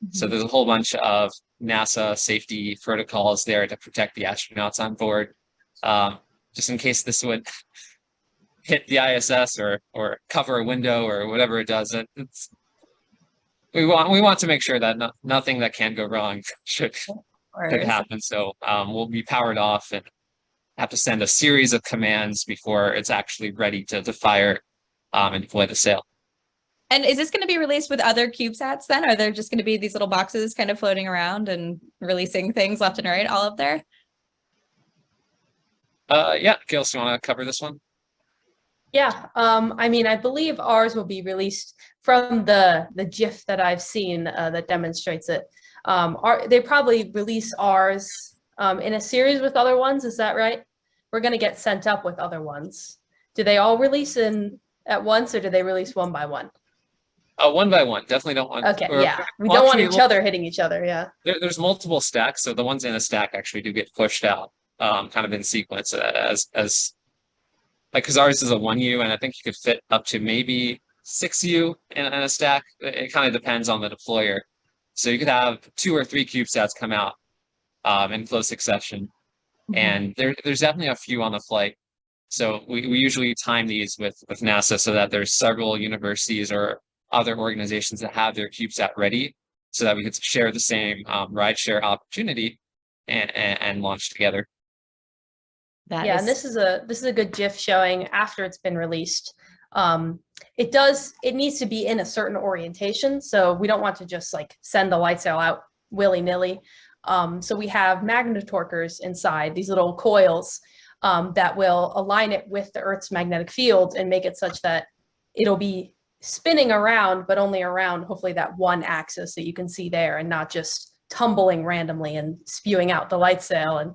Mm-hmm. So there's a whole bunch of NASA safety protocols there to protect the astronauts on board, just in case this would hit the ISS or cover a window or whatever it does. We want to make sure that nothing that can go wrong could happen. So we'll be powered off and have to send a series of commands before it's actually ready to fire and deploy the sail. And is this going to be released with other CubeSats then? Are there just going to be these little boxes kind of floating around and releasing things left and right all up there? Yeah, Gail, do you want to cover this one? Yeah, I mean, I believe ours will be released from the GIF that I've seen that demonstrates it. They probably release ours in a series with other ones. Is that right? We're going to get sent up with other ones. Do they all release at once, or do they release one by one? One by one. Definitely don't want. Okay, yeah. We don't want each other hitting each other. Yeah. There's multiple stacks, so the ones in a stack actually do get pushed out, kind of in sequence as like, because ours is a 1U, and I think you could fit up to maybe 6U in a stack. It kind of depends on the deployer. So you could have 2 or 3 CubeSats come out in close succession, and there's definitely a few on the flight. So we usually time these with NASA so that there's several universities or other organizations that have their CubeSat ready, so that we could share the same rideshare opportunity and launch together. And this is a good GIF showing after it's been released. It needs to be in a certain orientation, so we don't want to just like send the light sail out willy-nilly. So we have magnetorquers inside, these little coils that will align it with the Earth's magnetic field and make it such that it'll be spinning around, but only around hopefully that one axis that you can see there, and not just tumbling randomly and spewing out the light sail and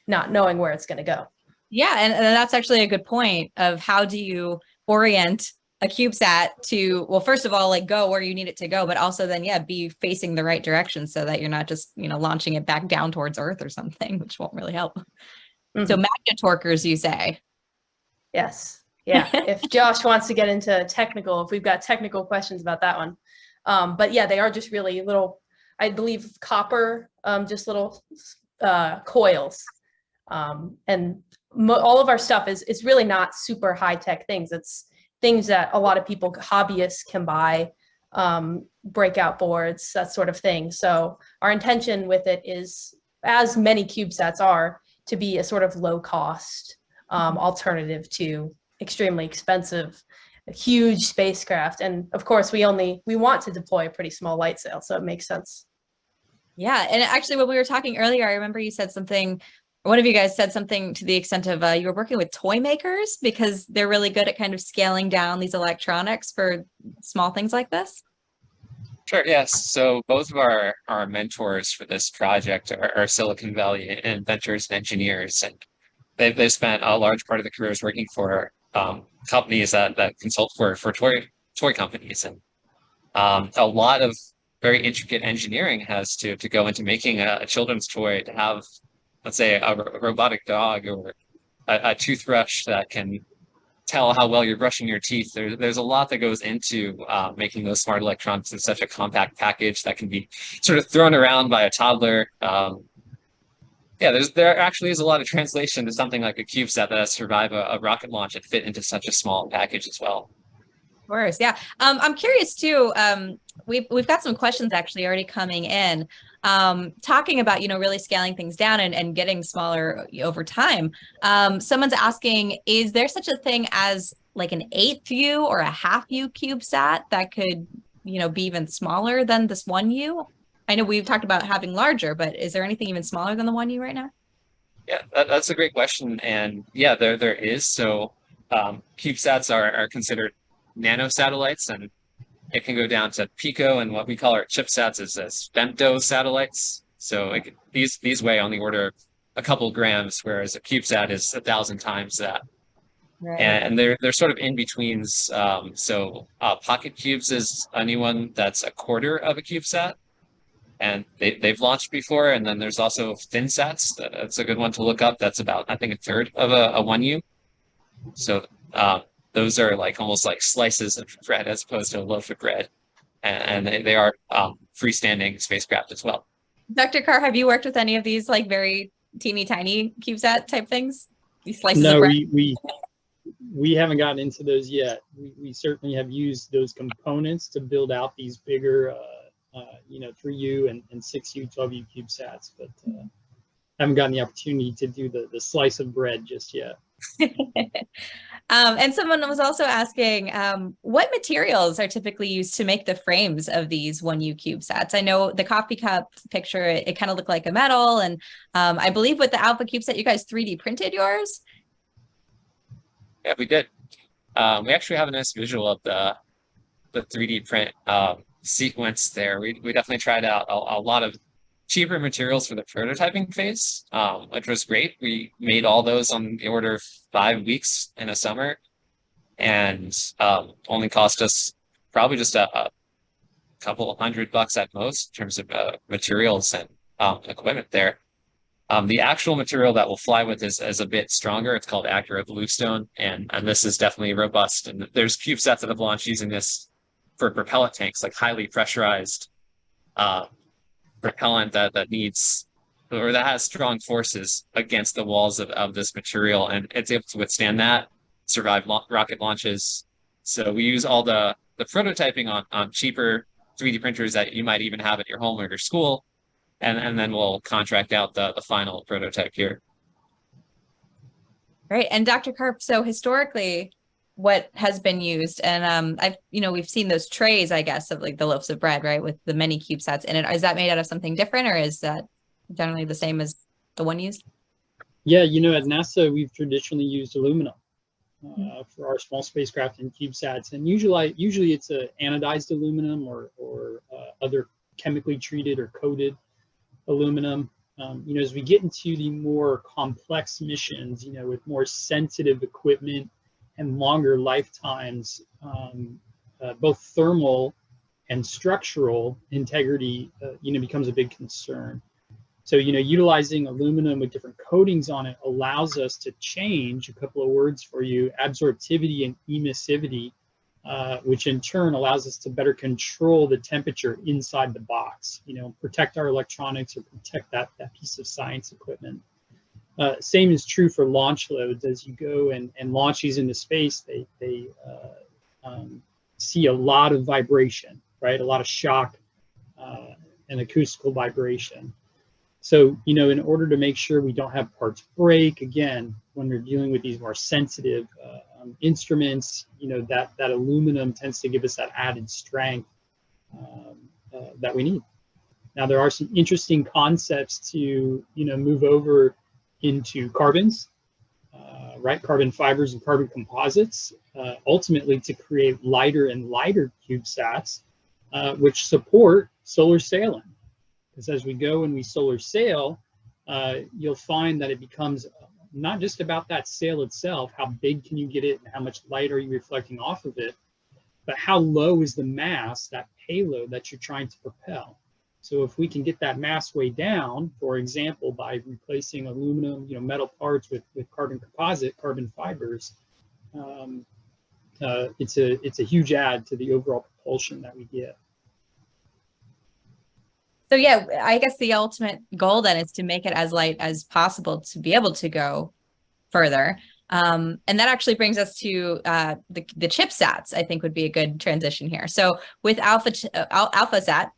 not knowing where it's going to go. Yeah, and that's actually a good point of how do you orient a CubeSat to, well, first of all, like go where you need it to go, but also then, yeah, be facing the right direction so that you're not just, you know, launching it back down towards Earth or something, which won't really help. So magnet torquers, you say? Yes. Yeah. If Josh wants to get into technical, if we've got technical questions about that one. But yeah, they are just really little, I believe, copper, just little coils. And all of our stuff is really not super high tech things. It's things that a lot of people, hobbyists, can buy, breakout boards, that sort of thing. So our intention with it is, as many CubeSats are, to be a sort of low cost alternative to extremely expensive, huge spacecraft. And of course, we want to deploy a pretty small light sail, so it makes sense. Yeah, and actually when we were talking earlier, I remember you said something, one of you guys said something to the extent of you were working with toy makers because they're really good at kind of scaling down these electronics for small things like this. Sure, yes. So both of our mentors for this project are Silicon Valley inventors and engineers, and they've spent a large part of their careers working for companies that consult for toy companies, and a lot of very intricate engineering has to go into making a children's toy to have, let's say, a robotic dog or a toothbrush that can tell how well you're brushing your teeth. There's a lot that goes into making those smart electronics in such a compact package that can be sort of thrown around by a toddler. Yeah, there actually is a lot of translation to something like a CubeSat that has to survive a rocket launch and fit into such a small package as well. Of course, yeah. I'm curious too. We've got some questions actually already coming in, talking about, you know, really scaling things down and getting smaller over time. Someone's asking, is there such a thing as like an 1/8 U or a 1/2 U CubeSat that could, you know, be even smaller than this 1 U? I know we've talked about having larger, but is there anything even smaller than the 1 U right now? Yeah, that's a great question. And yeah, there is. So CubeSats are considered nanosatellites, and it can go down to pico, and what we call our ChipSats is as femto satellites. So these weigh on the order of a couple grams, whereas a CubeSat is 1,000 times that. Right. And they're sort of in betweens. So Pocket Cubes is a new one that's a quarter of a CubeSat, and they've launched before. And then there's also ThinSats. That's a good one to look up. That's about, I think, 1/3 of a 1 U. So those are like almost like slices of bread as opposed to a loaf of bread. And they are freestanding spacecraft as well. Dr. Carr, have you worked with any of these like very teeny tiny CubeSat type things? These slices no, of bread? we haven't gotten into those yet. We certainly have used those components to build out these bigger, you know, 3U and 6U, 12U CubeSats, but haven't gotten the opportunity to do the slice of bread just yet. And someone was also asking, what materials are typically used to make the frames of these 1U CubeSats? I know the coffee cup picture, it kind of looked like a metal. And I believe with the Alpha CubeSat, you guys 3D printed yours? Yeah, we did. We actually have a nice visual of the 3D print sequence there. We definitely tried out a lot of cheaper materials for the prototyping phase, which was great. We made all those on the order of 5 weeks in a summer, and only cost us probably just a couple of $100 at most in terms of materials and equipment there. The actual material that will fly with is a bit stronger. It's called Accurate Bluestone, and this is definitely robust. And there's CubeSats that have launched using this for propellant tanks, like highly pressurized propellant that needs, or that has strong forces against the walls of this material, and it's able to withstand that, survive rocket launches. So we use all the prototyping on cheaper 3D printers that you might even have at your home or your school, and then we'll contract out the final prototype here. Right. And Dr. Karp, so historically, what has been used, and we've seen those trays, I guess, of like the loaves of bread, right, with the many CubeSats in it. Is that made out of something different, or is that generally the same as the one used? Yeah, you know, at NASA, we've traditionally used aluminum for our small spacecraft and CubeSats, and usually it's a anodized aluminum or other chemically treated or coated aluminum. You know, as we get into the more complex missions, you know, with more sensitive equipment and longer lifetimes, both thermal and structural integrity, becomes a big concern. So, utilizing aluminum with different coatings on it allows us to change a couple of words for you: absorptivity and emissivity, which in turn allows us to better control the temperature inside the box, protect our electronics or protect that piece of science equipment. Same is true for launch loads. As you go and launch these into space, they see a lot of vibration, right? A lot of shock and acoustical vibration. So, in order to make sure we don't have parts break, again, when we're dealing with these more sensitive instruments, that aluminum tends to give us that added strength that we need. Now, there are some interesting concepts to, move over into carbons, right? Carbon fibers and carbon composites, ultimately to create lighter and lighter CubeSats, which support solar sailing. Because as we go and we solar sail, you'll find that it becomes not just about that sail itself, how big can you get it and how much light are you reflecting off of it, but how low is the mass, that payload that you're trying to propel. So if we can get that mass way down, for example, by replacing aluminum, metal parts with carbon composite, carbon fibers, it's a huge add to the overall propulsion that we get. So yeah, I guess the ultimate goal then is to make it as light as possible to be able to go further. And that actually brings us to the ChipSats, I think would be a good transition here. So with Alpha Sat,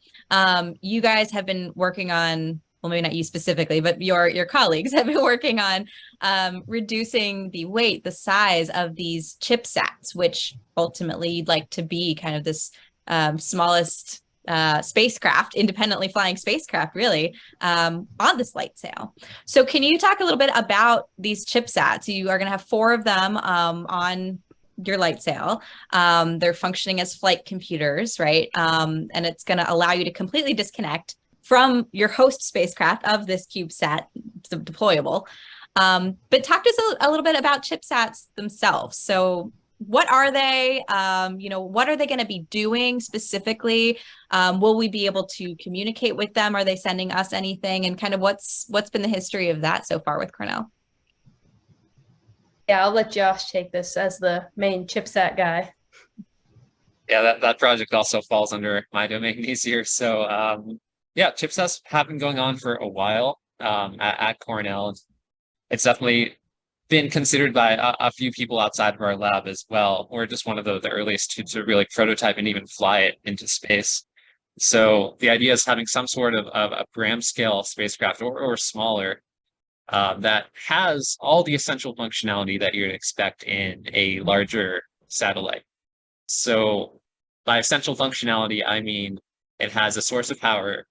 you guys have been working on, well, maybe not you specifically, but your colleagues have been working on reducing the weight, the size of these ChipSats, which ultimately you'd like to be kind of this smallest spacecraft, independently flying spacecraft, really, on this light sail. So can you talk a little bit about these ChipSats? You are going to have 4 of them on your light sail. They're functioning as flight computers, right? And it's going to allow you to completely disconnect from your host spacecraft of this CubeSat deployable. But talk to us a little bit about ChipSats themselves. So what are they? What are they going to be doing specifically? Will we be able to communicate with them? Are they sending us anything? And kind of what's been the history of that so far with Cornell? Yeah, I'll let Josh take this as the main ChipSat guy. Yeah, that project also falls under my domain these years. So yeah, ChipSats have been going on for a while at Cornell. It's definitely been considered by a few people outside of our lab as well. We're just one of the earliest to really prototype and even fly it into space. So the idea is having some sort of a gram scale spacecraft or smaller that has all the essential functionality that you'd expect in a larger satellite. So by essential functionality, I mean it has a source of power,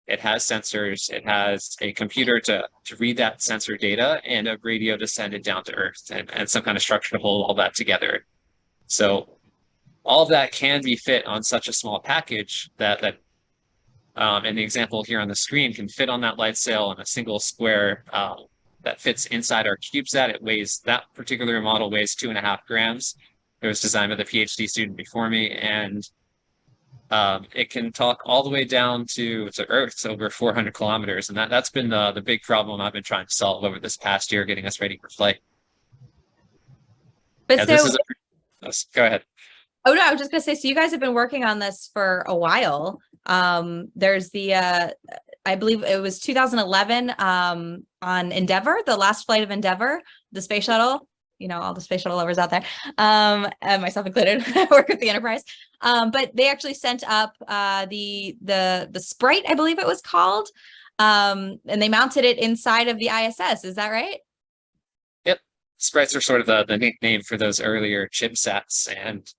it has sensors, it has a computer to read that sensor data, and a radio to send it down to Earth, and some kind of structure to hold all that together. So all of that can be fit on such a small package that and the example here on the screen can fit on that light sail in a single square that fits inside our CubeSat. That particular model weighs 2.5 grams. It was designed by the PhD student before me, and it can talk all the way down to Earth, so over 400 kilometers. And that's been the big problem I've been trying to solve over this past year, getting us ready for flight. But yeah, so, go ahead. Oh no, I was just gonna say, so you guys have been working on this for a while. There's the, I believe it was 2011 on Endeavour, the last flight of Endeavour, the space shuttle. All the space shuttle lovers out there, and myself included, I work with the Enterprise. But they actually sent up the Sprite, I believe it was called, and they mounted it inside of the ISS. Is that right? Yep, Sprites are sort of the nickname for those earlier ChipSats, and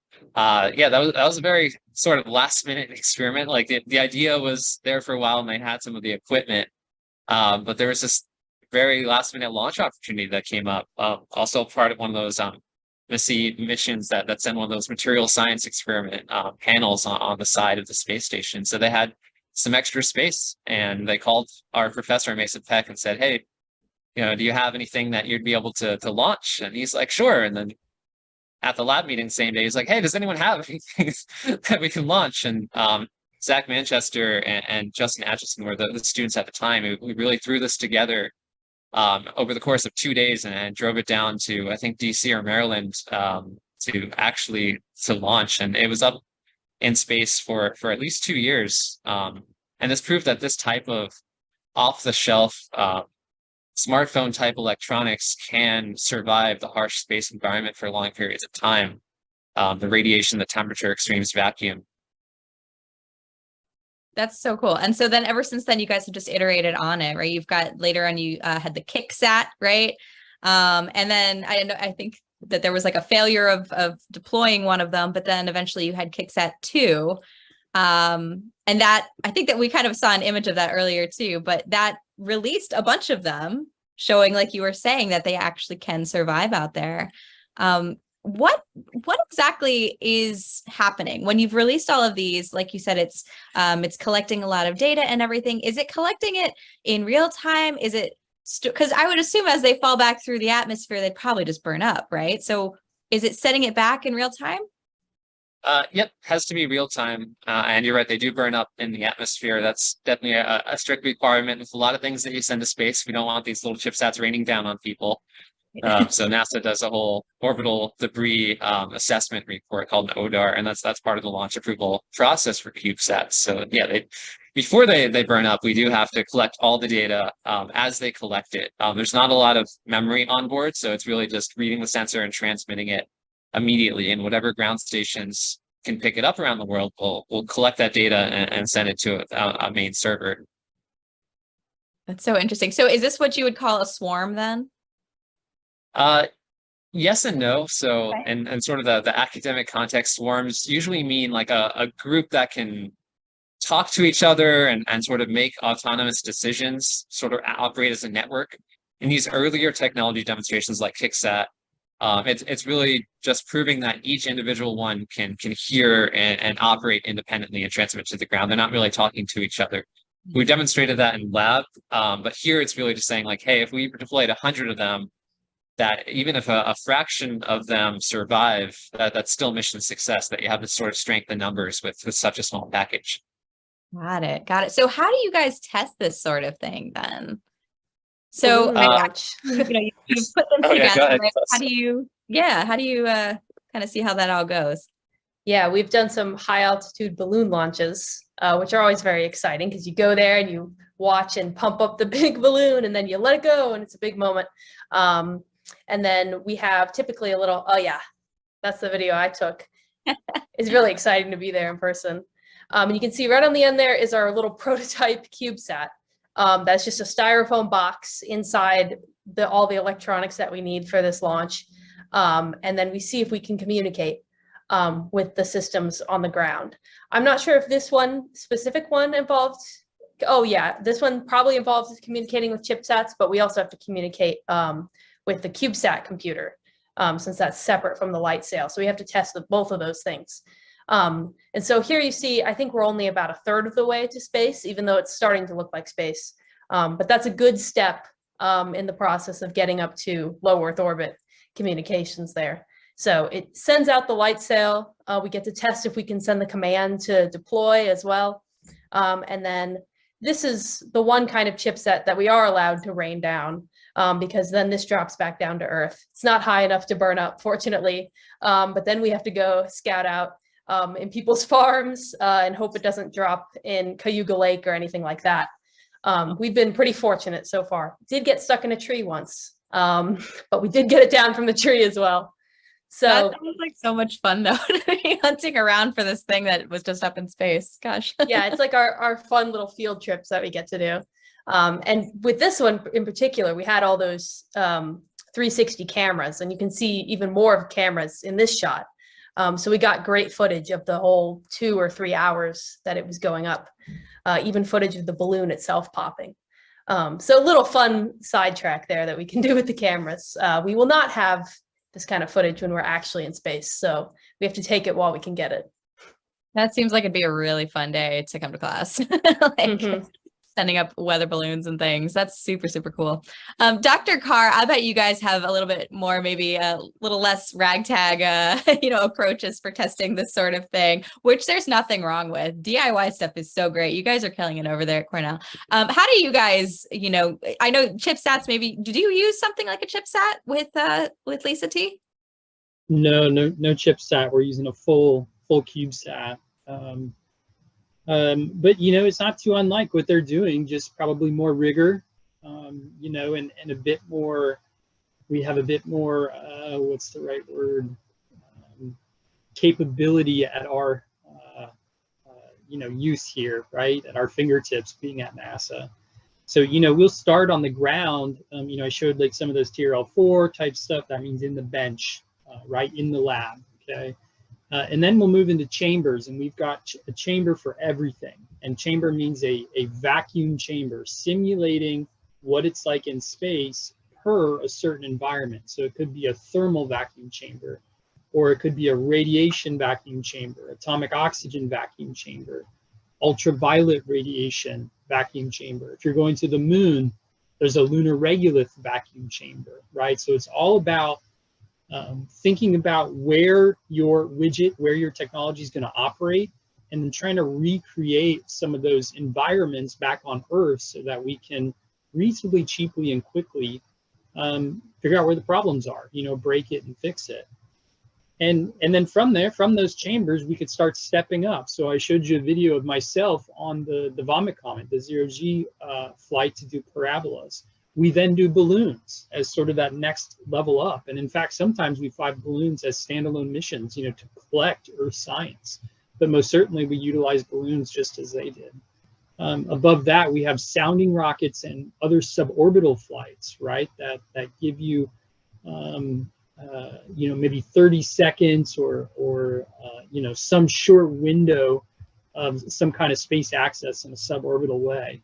yeah, that was a very sort of last minute experiment. Like the idea was there for a while, and they had some of the equipment, but there was this very last minute launch opportunity that came up. Also part of one of those missions that send one of those material science experiment panels on the side of the space station. So they had some extra space, and they called our professor, Mason Peck, and said, "Hey, do you have anything that you'd be able to launch?" And he's like, "Sure." And then at the lab meeting the same day. He's like, hey, does anyone have anything that we can launch? And Zach Manchester and Justin Atchison were the students at the time. We really threw this together over the course of 2 days and drove it down to, I think, DC or Maryland to launch. And it was up in space for at least 2 years. And this proved that this type of off-the-shelf smartphone type electronics can survive the harsh space environment for long periods of time. The radiation, the temperature extremes, vacuum. That's so cool. And so then ever since then, you guys have just iterated on it, right? You've got later on, you had the CubeSat, right? And then I think that there was like a failure of deploying one of them, but then eventually you had CubeSat 2. And that, I think that we kind of saw an image of that earlier too, but that released a bunch of them showing, like you were saying, that they actually can survive out there. What exactly is happening when you've released all of these? Like you said, it's collecting a lot of data and everything. Is it collecting it in real time? Is it, because I would assume as they fall back through the atmosphere, they'd probably just burn up, right? So is it setting it back in real time? Yep, has to be real time. And you're right, they do burn up in the atmosphere. That's definitely a strict requirement with a lot of things that you send to space. We don't want these little ChipSats raining down on people. So NASA does a whole orbital debris assessment report called an ODAR, and that's part of the launch approval process for CubeSats. So yeah, before they burn up, we do have to collect all the data as they collect it. There's not a lot of memory on board, so it's really just reading the sensor and transmitting it immediately, and whatever ground stations can pick it up around the world will collect that data and send it to a main server. That's so interesting. So is this what you would call a swarm then? Yes and no. So, Okay. and sort of the academic context, swarms usually mean like a group that can talk to each other and sort of make autonomous decisions, sort of operate as a network. In these earlier technology demonstrations like CubeSat, it's really just proving that each individual one can hear and operate independently and transmit to the ground. They're not really talking to each other. We demonstrated that in lab, but here it's really just saying like, hey, if we deployed 100 of them, that even if a fraction of them survive, that's still mission success, that you have to sort of strengthen numbers with such a small package. Got it. So how do you guys test this sort of thing then? So you put them together. Right? How do you kind of see how that all goes? Yeah, we've done some high altitude balloon launches, which are always very exciting because you go there and you watch and pump up the big balloon and then you let it go and it's a big moment. And then we have typically a little, oh yeah, that's the video I took. It's really exciting to be there in person. And you can see right on the end there is our little prototype CubeSat. That's just a styrofoam box inside all the electronics that we need for this launch. And then we see if we can communicate with the systems on the ground. I'm not sure if this specific one involved, oh yeah, this one probably involves communicating with ChipSats, but we also have to communicate with the CubeSat computer, since that's separate from the light sail. So we have to test both of those things. And so here you see, I think we're only about 1/3 of the way to space, even though it's starting to look like space. But that's a good step in the process of getting up to low Earth orbit communications there. So it sends out the light sail. We get to test if we can send the command to deploy as well. And then this is the one kind of chipset that we are allowed to rain down, because then this drops back down to Earth. It's not high enough to burn up, fortunately, but then we have to go scout out in people's farms and hope it doesn't drop in Cayuga Lake or anything like that. We've been pretty fortunate so far. Did get stuck in a tree once, but we did get it down from the tree as well. So that sounds like so much fun though, to be hunting around for this thing that was just up in space. Gosh. Yeah, it's like our fun little field trips that we get to do. And with this one in particular, we had all those 360 cameras, and you can see even more of cameras in this shot. So we got great footage of the whole 2 or 3 hours that it was going up, even footage of the balloon itself popping. So a little fun sidetrack there that we can do with the cameras. We will not have this kind of footage when we're actually in space, so we have to take it while we can get it. That seems like it'd be a really fun day to come to class. sending up weather balloons and things. That's super, super cool. Dr. Carr, I bet you guys have a little bit more, maybe a little less ragtag, approaches for testing this sort of thing, which there's nothing wrong with. DIY stuff is so great. You guys are killing it over there at Cornell. How do you guys, I know ChipSats, maybe, did you use something like a ChipSat with Lisa T? No ChipSat. We're using a full CubeSat. But it's not too unlike what they're doing, just probably more rigor, and a bit more. We have a bit more. What's the right word? Capability at our, use here, right? At our fingertips, being at NASA. So we'll start on the ground. I showed like some of those TRL4 type stuff. That means in the bench, right in the lab. Okay. And then we'll move into chambers, and we've got a chamber for everything. And chamber means a vacuum chamber, simulating what it's like in space per a certain environment. So it could be a thermal vacuum chamber, or it could be a radiation vacuum chamber, atomic oxygen vacuum chamber, ultraviolet radiation vacuum chamber. If you're going to the moon, there's a lunar regolith vacuum chamber, right? So it's all about thinking about where your widget, where your technology is going to operate, and then trying to recreate some of those environments back on Earth so that we can reasonably cheaply and quickly figure out where the problems are, break it and fix it. And then from there, from those chambers, we could start stepping up. So I showed you a video of myself on the Vomit Comet, the 0G flight to do parabolas. We then do balloons as sort of that next level up. And in fact, sometimes we fly balloons as standalone missions, to collect Earth science. But most certainly we utilize balloons just as they did. Above that, we have sounding rockets and other suborbital flights, right? That give you, maybe 30 seconds or some short window of some kind of space access in a suborbital way.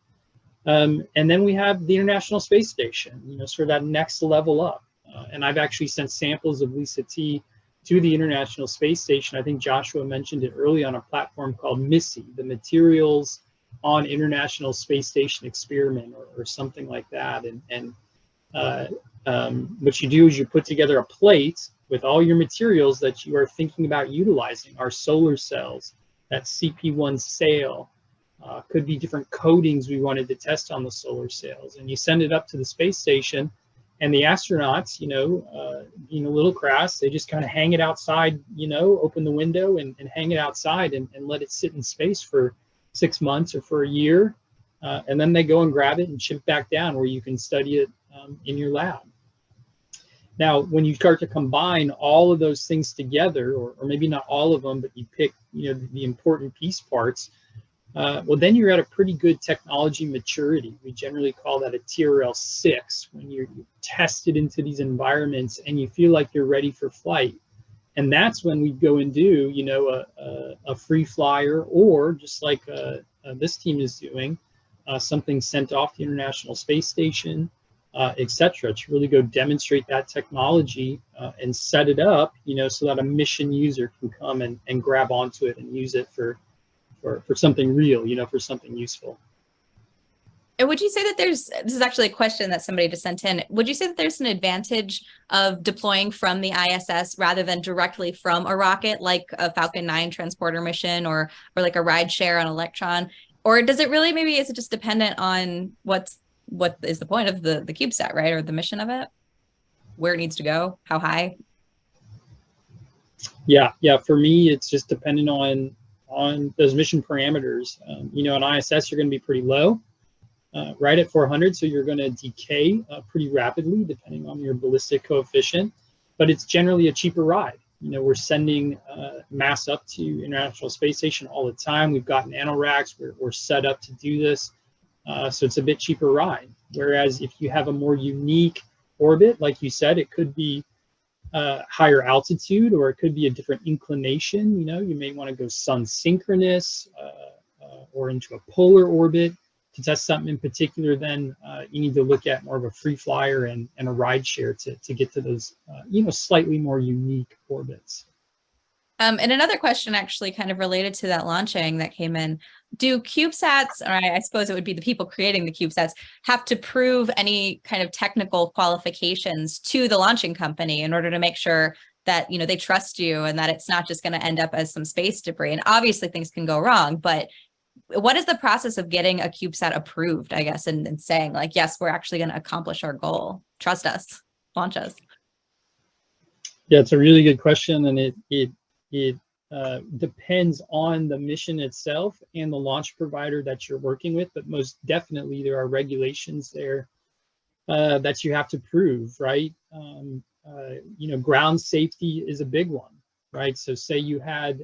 And then we have the International Space Station, sort of that next level up. And I've actually sent samples of Lisa T to the International Space Station. I think Joshua mentioned it early on a platform called MISSI, the Materials on International Space Station Experiment, or something like that. And what you do is you put together a plate with all your materials that you are thinking about utilizing, our solar cells, that CP1 sail, could be different coatings we wanted to test on the solar sails, and you send it up to the space station, and the astronauts, being a little crass, they just kind of hang it outside, open the window and hang it outside and let it sit in space for 6 months or for a year, and then they go and grab it and ship back down where you can study it in your lab. Now, when you start to combine all of those things together, or maybe not all of them, but you pick, the important piece parts, well, then you're at a pretty good technology maturity. We generally call that a TRL 6, when you're tested into these environments and you feel like you're ready for flight. And that's when we go and do, a free flyer, or just like this team is doing, something sent off the International Space Station, etc., to really go demonstrate that technology and set it up, so that a mission user can come and grab onto it and use it for something real, for something useful. And would you say that this is actually a question that somebody just sent in, would you say that there's an advantage of deploying from the ISS rather than directly from a rocket, like a Falcon 9 transporter mission, or like a ride share on Electron? Or does it really, maybe is it just dependent on what is the point of the CubeSat, right? Or the mission of it, where it needs to go, how high? Yeah, for me, it's just dependent on those mission parameters. On ISS, you're going to be pretty low, right at 400, so you're going to decay pretty rapidly depending on your ballistic coefficient, but it's generally a cheaper ride. We're sending mass up to International Space Station all the time. We've got nanoracks, we're set up to do this, so it's a bit cheaper ride. Whereas if you have a more unique orbit, like you said, it could be higher altitude, or it could be a different inclination. You may want to go sun synchronous or into a polar orbit to test something in particular. Then you need to look at more of a free flyer and a ride share to get to those slightly more unique orbits. And another question actually kind of related to that launching that came in. Do CubeSats, or I suppose it would be the people creating the CubeSats, have to prove any kind of technical qualifications to the launching company in order to make sure that, you know, they trust you and that it's not just going to end up as some space debris? And obviously things can go wrong, but what is the process of getting a CubeSat approved, I guess, and saying like, yes, we're actually going to accomplish our goal. Trust us, launch us. Yeah, it's a really good question, and it depends on the mission itself and the launch provider that you're working with, but most definitely there are regulations there that you have to prove, right? You know, ground safety is a big one, right? So say you had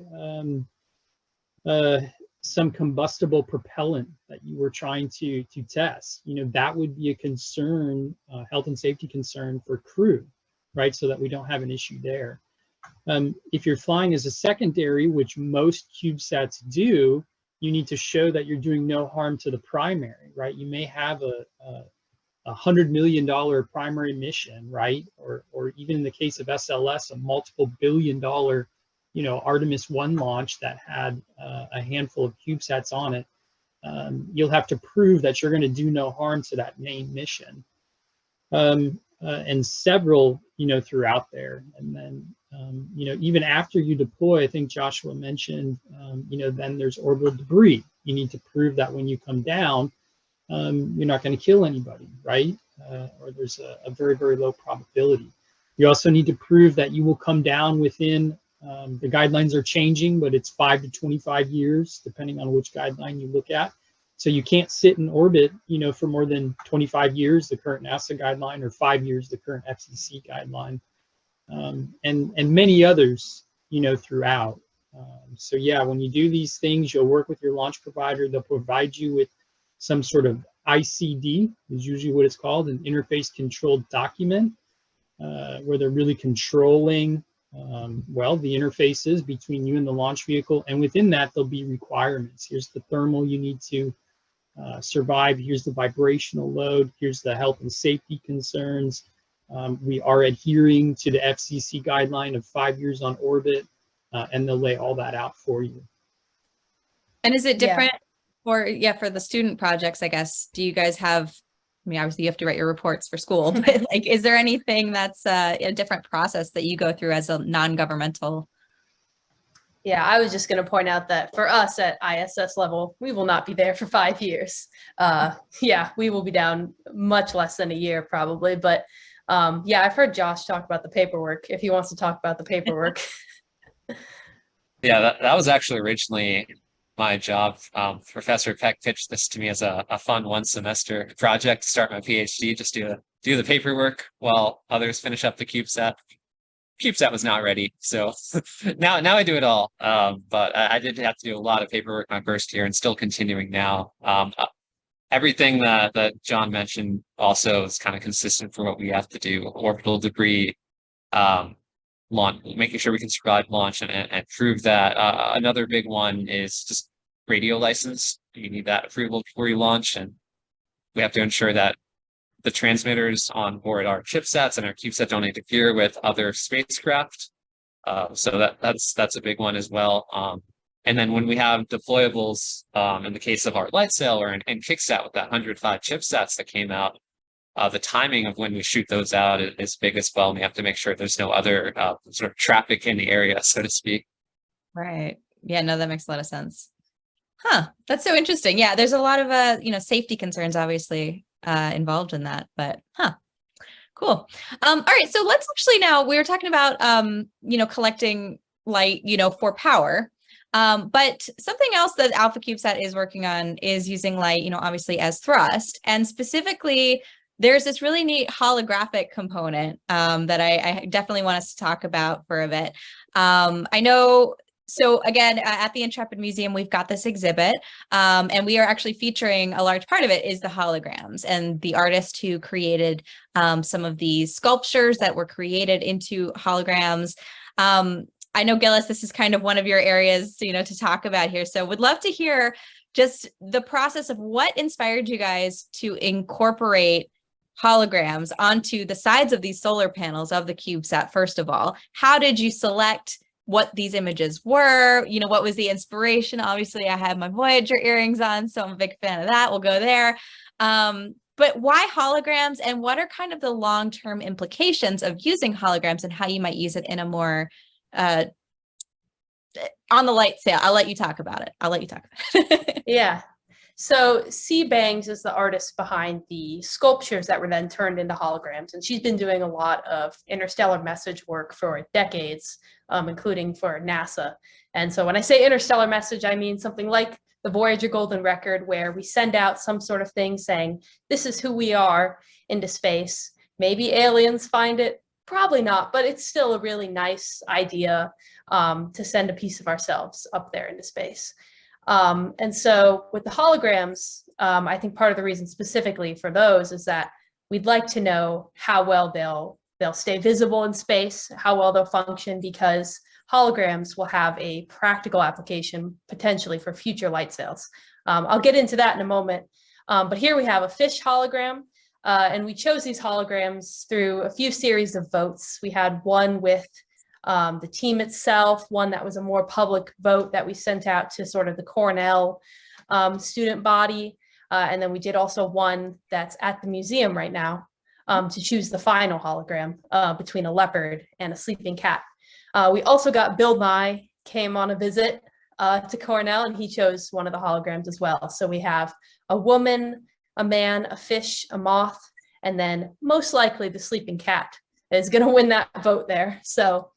some combustible propellant that you were trying to test, you know, that would be a concern, health and safety concern for crew, right? So that we don't have an issue there. If you're flying as a secondary, which most CubeSats do, you need to show that you're doing no harm to the primary, right? You may have a $100 million primary mission, right? Or even in the case of SLS, a multiple billion-dollar, you know, Artemis 1 launch that had a handful of CubeSats on it. You'll have to prove that you're going to do no harm to that main mission. And several, you know, throughout there. And then, you know, even after you deploy, I think Joshua mentioned, you know, then there's orbital debris. You need to prove that when you come down, you're not going to kill anybody, right? Or there's a very, very low probability. You also need to prove that you will come down within, the guidelines are changing, but it's 5 to 25 years, depending on which guideline you look at. So you can't sit in orbit, you know, for more than 25 years, the current NASA guideline, or 5 years, the current FCC guideline, and many others, you know, throughout. So yeah, when you do these things, you'll work with your launch provider. They'll provide you with some sort of ICD, is usually what it's called, an interface controlled document, where they're really controlling, well, the interfaces between you and the launch vehicle. And within that, there'll be requirements. Here's the thermal you need to survive. Here's the vibrational load. Here's the health and safety concerns. We are adhering to the FCC guideline of 5 years on orbit, and they'll lay all that out for you. And is it different for the student projects, I guess? Do you guys have, I mean, obviously you have to write your reports for school, but like, is there anything that's a different process that you go through as a non-governmental? Yeah, I was just going to point out that for us at ISS level, we will not be there for 5 years. Yeah, we will be down much less than a year probably. But yeah, I've heard Josh talk about the paperwork, if he wants to talk about the paperwork. Yeah, that was actually originally my job. Professor Peck pitched this to me as a fun 1 semester project to start my PhD, just do the paperwork while others finish up the CubeSat. CubeSat was not ready, so now I do it all. But I did have to do a lot of paperwork my first year, and still continuing now. Everything that John mentioned also is kind of consistent for what we have to do. Orbital debris, launch, making sure we can survive launch and prove that. Another big one is just radio license. You need that approval before you launch, and we have to ensure that the transmitters on board our ChipSats and our CubeSat don't interfere with other spacecraft. So that's a big one as well. And then when we have deployables, in the case of our light sail or in KickSat with that 105 ChipSats that came out, the timing of when we shoot those out is big as well. And we have to make sure there's no other sort of traffic in the area, so to speak. Right. Yeah, no, that makes a lot of sense. Huh. That's so interesting. Yeah, there's a lot of you know, safety concerns obviously involved in that, but cool. All right, so let's actually, now we were talking about you know, collecting light, you know, for power. But something else that Alpha CubeSat is working on is using light, you know, obviously as thrust, and specifically there's this really neat holographic component that I definitely want us to talk about for a bit. I know, so again, at the Intrepid Museum, we've got this exhibit, and we are actually featuring a large part of it is the holograms and the artist who created some of these sculptures that were created into holograms. I know, Gillis, this is kind of one of your areas, you know, to talk about here. So would love to hear just the process of what inspired you guys to incorporate holograms onto the sides of these solar panels of the CubeSat. First of all, how did you select what these images were, you know, what was the inspiration. Obviously, I have my Voyager earrings on, so I'm a big fan of that. We'll go there. But why holograms, and what are kind of the long-term implications of using holograms and how you might use it in a more on the light sail? I'll let you talk about it. Yeah. So C. Bangs is the artist behind the sculptures that were then turned into holograms. And she's been doing a lot of interstellar message work for decades, including for NASA. And so when I say interstellar message, I mean something like the Voyager Golden Record, where we send out some sort of thing saying, this is who we are into space. Maybe aliens find it, probably not, but it's still a really nice idea to send a piece of ourselves up there into space. And so with the holograms, I think part of the reason specifically for those is that we'd like to know how well they'll stay visible in space, how well they'll function, because holograms will have a practical application potentially for future light sails. I'll get into that in a moment. But here we have a fish hologram, and we chose these holograms through a few series of votes. We had one with the team itself, one that was a more public vote that we sent out to sort of the Cornell student body. And then we did also one that's at the museum right now to choose the final hologram between a leopard and a sleeping cat. We also got Bill Nye came on a visit to Cornell, and he chose one of the holograms as well. So we have a woman, a man, a fish, a moth, and then most likely the sleeping cat is going to win that vote there. So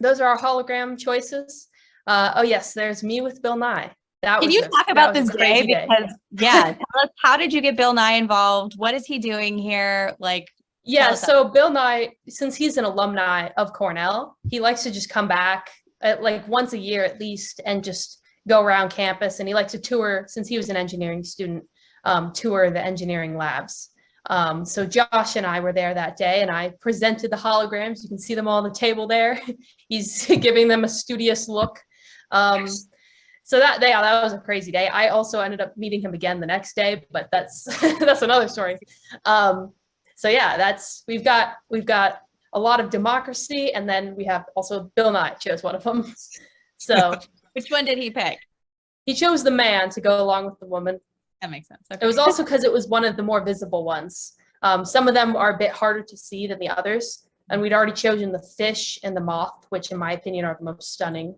those are our hologram choices. Oh yes, there's me with Bill Nye. Can you talk about this day? Because yeah, tell us, how did you get Bill Nye involved? What is he doing here? Like, yeah, so Bill Nye, since he's an alumni of Cornell, he likes to just come back like once a year at least and just go around campus. And he likes to tour, since he was an engineering student, tour the engineering labs. So Josh and I were there that day, and I presented the holograms. You can see them all on the table there. He's giving them a studious look. So that day, that was a crazy day. I also ended up meeting him again the next day, but that's that's another story. So yeah, we've got a lot of democracy, and then we have also Bill Nye chose one of them. So which one did he pick? He chose the man to go along with the woman. That makes sense. Okay. It was also because it was one of the more visible ones. Some of them are a bit harder to see than the others. And we'd already chosen the fish and the moth, which in my opinion are the most stunning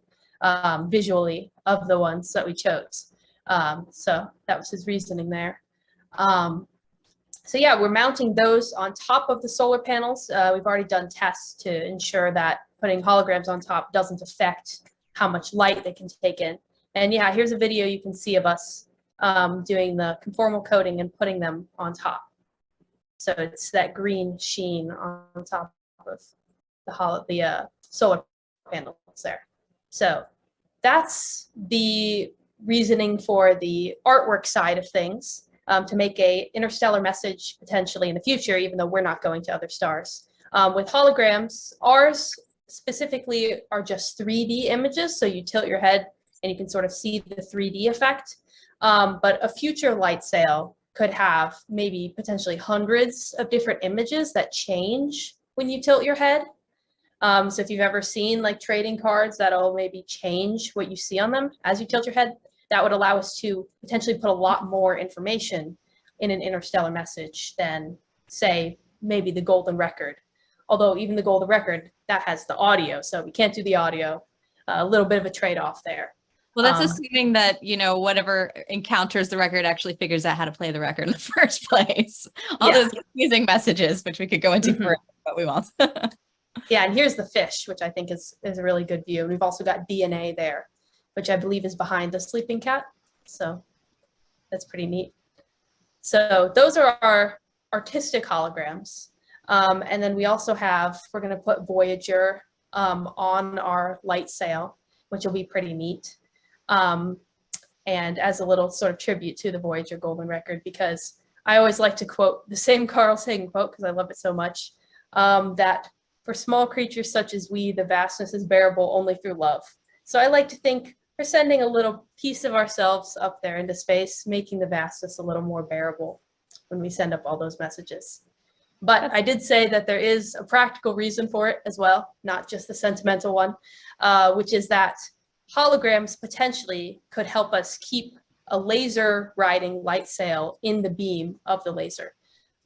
visually of the ones that we chose. So that was his reasoning there. So yeah, we're mounting those on top of the solar panels. We've already done tests to ensure that putting holograms on top doesn't affect how much light they can take in. And yeah, here's a video you can see of us doing the conformal coating and putting them on top. So it's that green sheen on top of the solar panels there. So that's the reasoning for the artwork side of things, to make a interstellar message potentially in the future, even though we're not going to other stars. With holograms, ours specifically are just 3D images, so you tilt your head and you can sort of see the 3D effect. But a future light sail could have maybe potentially hundreds of different images that change when you tilt your head. So if you've ever seen like trading cards that'll maybe change what you see on them as you tilt your head, that would allow us to potentially put a lot more information in an interstellar message than, say, maybe the Golden Record. Although even the Golden Record, that has the audio, so we can't do the audio. A little bit of a trade-off there. Well, that's assuming that, you know, whatever encounters the record actually figures out how to play the record in the first place. All those confusing messages, which we could go into forever, but we won't. Yeah, and here's the fish, which I think is a really good view. And we've also got DNA there, which I believe is behind the sleeping cat. So that's pretty neat. So those are our artistic holograms. And then we also have, we're going to put Voyager on our light sail, which will be pretty neat. And as a little sort of tribute to the Voyager Golden Record, because I always like to quote the same Carl Sagan quote, because I love it so much, that for small creatures such as we, the vastness is bearable only through love. So I like to think we're sending a little piece of ourselves up there into space, making the vastness a little more bearable when we send up all those messages. But I did say that there is a practical reason for it as well, not just the sentimental one, which is that holograms potentially could help us keep a laser riding light sail in the beam of the laser.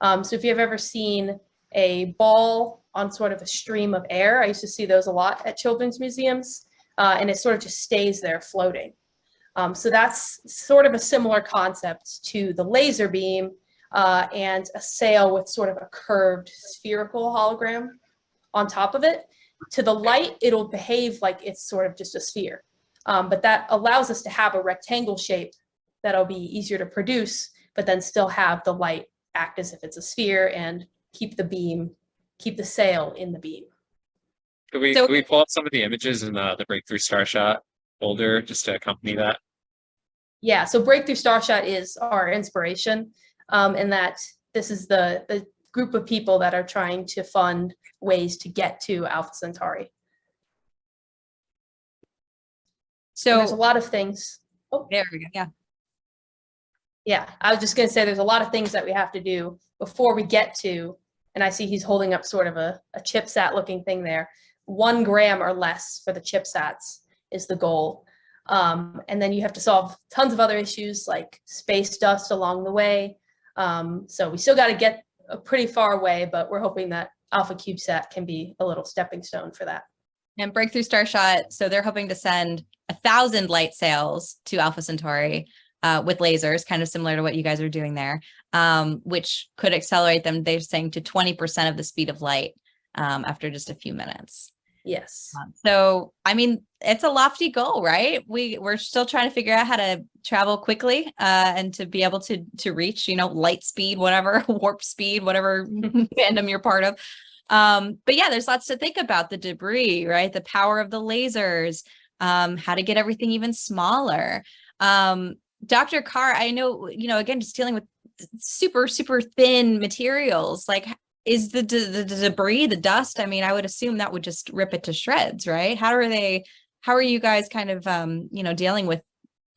So if you've ever seen a ball on sort of a stream of air, I used to see those a lot at children's museums, and it sort of just stays there floating. So that's sort of a similar concept to the laser beam and a sail with sort of a curved spherical hologram on top of it. To the light, it'll behave like it's sort of just a sphere. But that allows us to have a rectangle shape that'll be easier to produce, but then still have the light act as if it's a sphere and keep the sail in the beam. Could we pull up some of the images in the Breakthrough Starshot folder just to accompany that? Yeah, so Breakthrough Starshot is our inspiration, in that this is the group of people that are trying to fund ways to get to Alpha Centauri. So and there's a lot of things. Oh, there we go. Yeah. Yeah, I was just going to say there's a lot of things that we have to do before we get to, and I see he's holding up sort of a ChipSat looking thing there. 1 gram or less for the ChipSats is the goal. And then you have to solve tons of other issues like space dust along the way. So we still got to get a pretty far away, but we're hoping that Alpha CubeSat can be a little stepping stone for that. And Breakthrough Starshot, so they're hoping to send 1,000 light sails to Alpha Centauri with lasers, kind of similar to what you guys are doing there, which could accelerate them, they're saying, to 20% of the speed of light after just a few minutes. Yes. So, I mean, it's a lofty goal, right? We're still trying to figure out how to travel quickly and to be able to reach, light speed, whatever, warp speed, whatever fandom you're part of. But yeah, there's lots to think about: the debris, right? The power of the lasers, how to get everything even smaller. Dr. Carr, I know, again, just dealing with super, super thin materials, like, is the debris, the dust, I mean, I would assume that would just rip it to shreds, right? How are you guys kind of, dealing with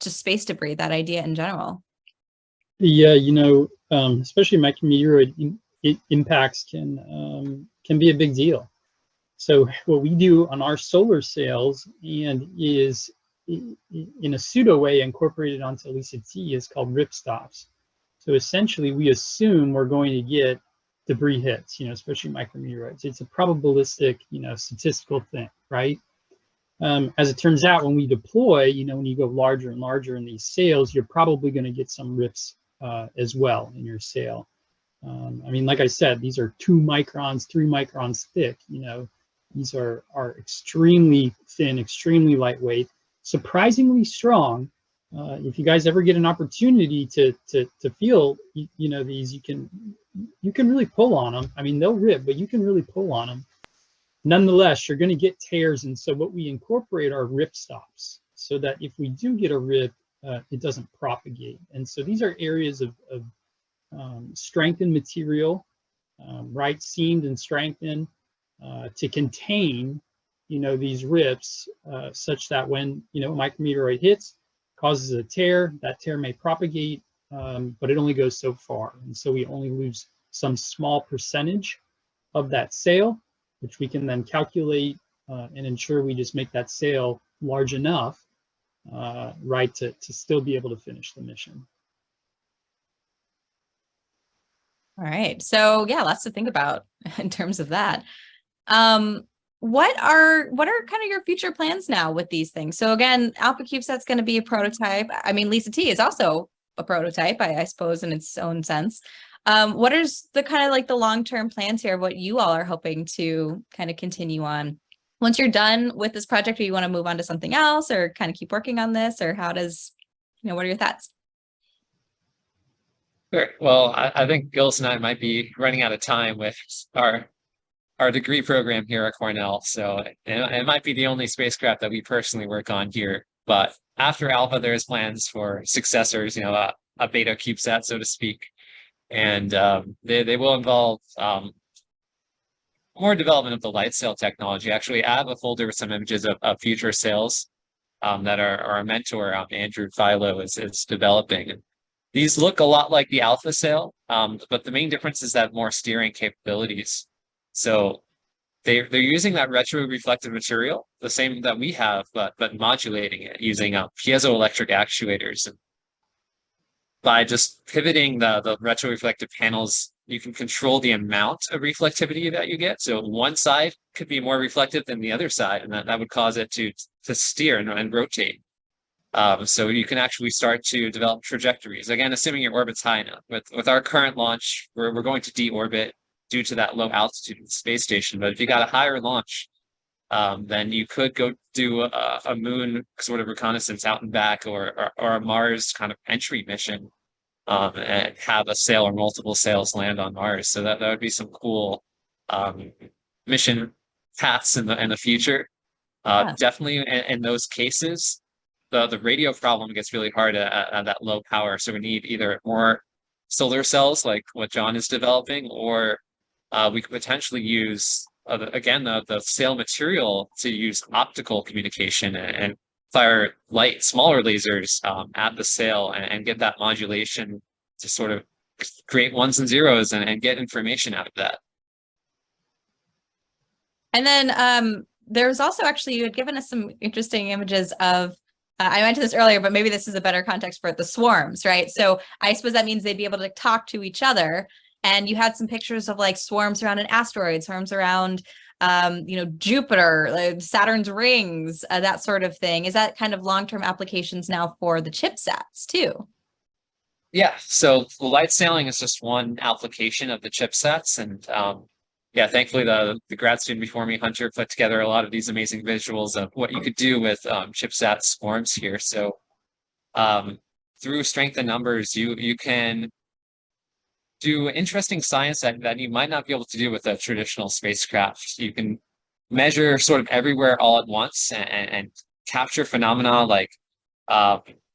just space debris, that idea in general? Yeah, especially micrometeoroid impacts can be a big deal. So what we do on our solar sails and is in a pseudo way incorporated onto LISA-T is called rip stops. So essentially we assume we're going to get debris hits, especially micrometeoroids. It's a probabilistic, statistical thing, right? As it turns out, when we deploy, when you go larger and larger in these sails, you're probably going to get some rips as well in your sail. I mean, like I said, these are 2 microns, 3 microns thick. These are extremely thin, extremely lightweight, surprisingly strong. If you guys ever get an opportunity to feel, these, you can really pull on them. I mean, they'll rip, but you can really pull on them. Nonetheless, you're going to get tears, and so what we incorporate are rip stops, so that if we do get a rip, it doesn't propagate. And so these are areas of strengthened material, right, seamed and strengthened to contain, these rips, such that when a micrometeoroid hits, causes a tear, that tear may propagate, but it only goes so far. And so we only lose some small percentage of that sail, which we can then calculate and ensure we just make that sail large enough, right, to still be able to finish the mission. All right. So yeah, lots to think about in terms of that. What are kind of your future plans now with these things? So again, Alpha CubeSat's going to be a prototype. I mean, LISA-T is also a prototype, I suppose, in its own sense. What is the kind of like the long-term plans here of what you all are hoping to kind of continue on? Once you're done with this project, or you want to move on to something else, or kind of keep working on this, or how does, what are your thoughts? Sure. Well, I think Gilles and I might be running out of time with our degree program here at Cornell. So it might be the only spacecraft that we personally work on here. But after Alpha, there's plans for successors, a beta CubeSat, so to speak. And they will involve more development of the light sail technology. Actually, I have a folder with some images of future sails that our mentor, Andrew Philo, is developing. And These look a lot like the Alpha sail, but the main difference is that more steering capabilities. So they're using that retroreflective material, the same that we have, but modulating it using piezoelectric actuators. And by just pivoting the retroreflective panels, you can control the amount of reflectivity that you get. So one side could be more reflective than the other side, and that would cause it to steer and rotate. So you can actually start to develop trajectories. Again, assuming your orbit's high enough. With our current launch, we're going to deorbit due to that low altitude of the space station. But if you got a higher launch, then you could go do a moon sort of reconnaissance out and back, or a Mars kind of entry mission, and have a sail or multiple sails land on Mars. So that would be some cool mission paths in the future. Definitely in those cases, the radio problem gets really hard at that low power. So we need either more solar cells like what John is developing, or we could potentially use, again, the sail material to use optical communication and fire light, smaller lasers at the sail and get that modulation to sort of create ones and zeros and get information out of that. And then there's also, actually, you had given us some interesting images of, I mentioned this earlier, but maybe this is a better context for it, the swarms, right? So I suppose that means they'd be able to talk to each other. And you had some pictures of like swarms around an asteroid, swarms around, Jupiter, Saturn's rings, that sort of thing. Is that kind of long-term applications now for the ChipSats too? Yeah, so the light sailing is just one application of the ChipSats. And yeah, thankfully the grad student before me, Hunter, put together a lot of these amazing visuals of what you could do with ChipSat swarms here. So through strength in numbers, you can do interesting science that you might not be able to do with a traditional spacecraft. You can measure sort of everywhere all at once and capture phenomena like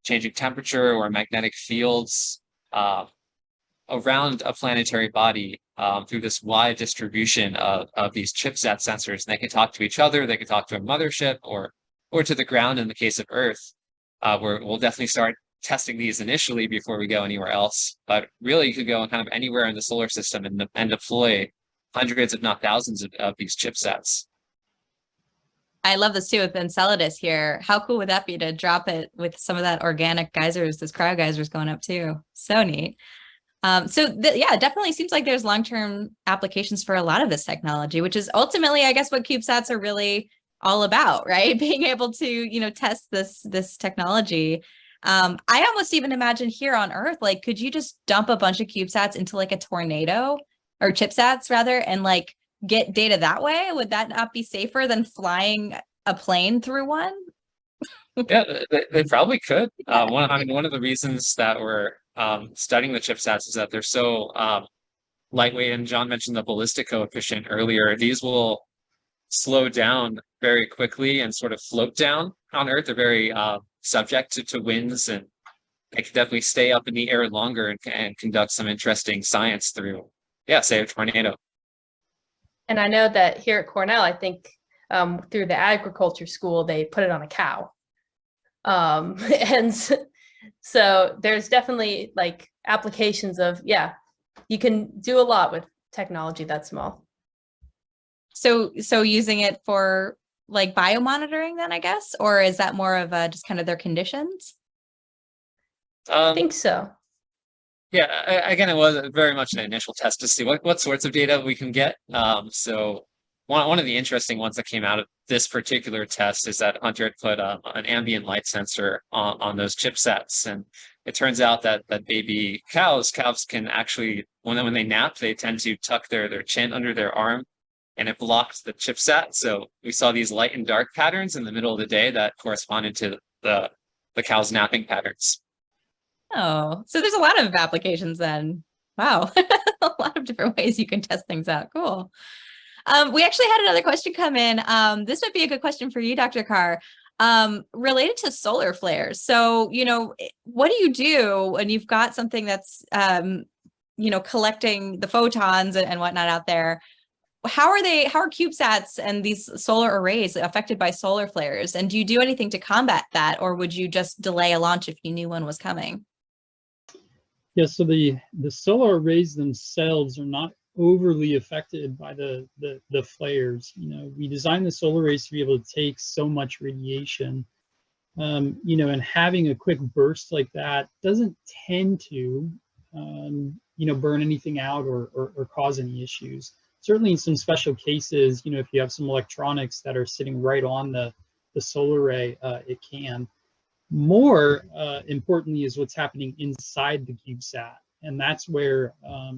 changing temperature or magnetic fields around a planetary body through this wide distribution of these ChipSat sensors. And they can talk to each other, they can talk to a mothership, or to the ground in the case of Earth. We'll definitely start testing these initially before we go anywhere else. But really, you could go kind of anywhere in the solar system and deploy hundreds, if not thousands, of these ChipSats. I love this too with Enceladus here. How cool would that be to drop it with some of that organic geysers, those cryo geysers going up too? So neat. Yeah, it definitely seems like there's long-term applications for a lot of this technology, which is ultimately, I guess, what CubeSats are really all about, right? Being able to, test this technology. I almost even imagine here on Earth, like, could you just dump a bunch of CubeSats into like a tornado, or ChipSats rather, and like get data that way? Would that not be safer than flying a plane through one? Yeah, they probably could. One of the reasons that we're studying the ChipSats is that they're so lightweight, and John mentioned the ballistic coefficient earlier. These will slow down very quickly and sort of float down on Earth. They're very subject to winds, and they can definitely stay up in the air longer and conduct some interesting science through, say, a tornado. And I know that here at Cornell, I think through the agriculture school, they put it on a cow. And so there's definitely like applications of, you can do a lot with technology that small. So using it for like biomonitoring then, I guess, or is that more of just kind of their conditions? I think so. Yeah, again, it was very much an initial test to see what sorts of data we can get. So one of the interesting ones that came out of this particular test is that Hunter had put an ambient light sensor on those ChipSats. And it turns out that baby cows can actually, when they nap, they tend to tuck their chin under their arm, and it blocks the ChipSat. So we saw these light and dark patterns in the middle of the day that corresponded to the cow's napping patterns. Oh, so there's a lot of applications then. Wow. A lot of different ways you can test things out. Cool. We actually had another question come in. This might be a good question for you, Dr. Carr, related to solar flares. So, what do you do when you've got something that's, collecting the photons and whatnot out there? How are CubeSats and these solar arrays affected by solar flares? And do you do anything to combat that, or would you just delay a launch if you knew one was coming? Yeah, so the solar arrays themselves are not overly affected by the flares. You know, we designed the solar arrays to be able to take so much radiation, you know, and having a quick burst like that doesn't tend to, you know, burn anything out or cause any issues. Certainly in some special cases, you know, if you have some electronics that are sitting right on the solar array, it can. More importantly is what's happening inside the CubeSat, and that's where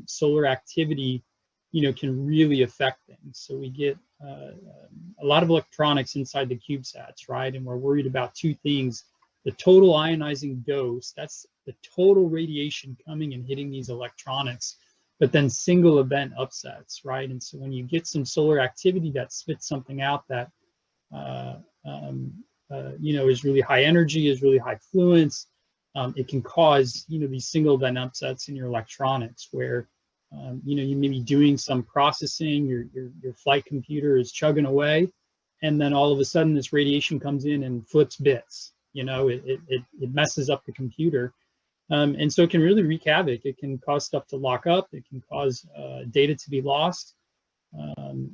solar activity, you know, can really affect things. So we get a lot of electronics inside the CubeSats, right? And we're worried about two things: the total ionizing dose, that's the total radiation coming and hitting these electronics, but then single event upsets, right? And so when you get some solar activity that spits something out that you know, is really high energy, is really high fluence, it can cause, you know, these single event upsets in your electronics where, you know, you may be doing some processing, your flight computer is chugging away, and then all of a sudden this radiation comes in and flips bits. You know, it messes up the computer. And so it can really wreak havoc. It can cause stuff to lock up. It can cause data to be lost.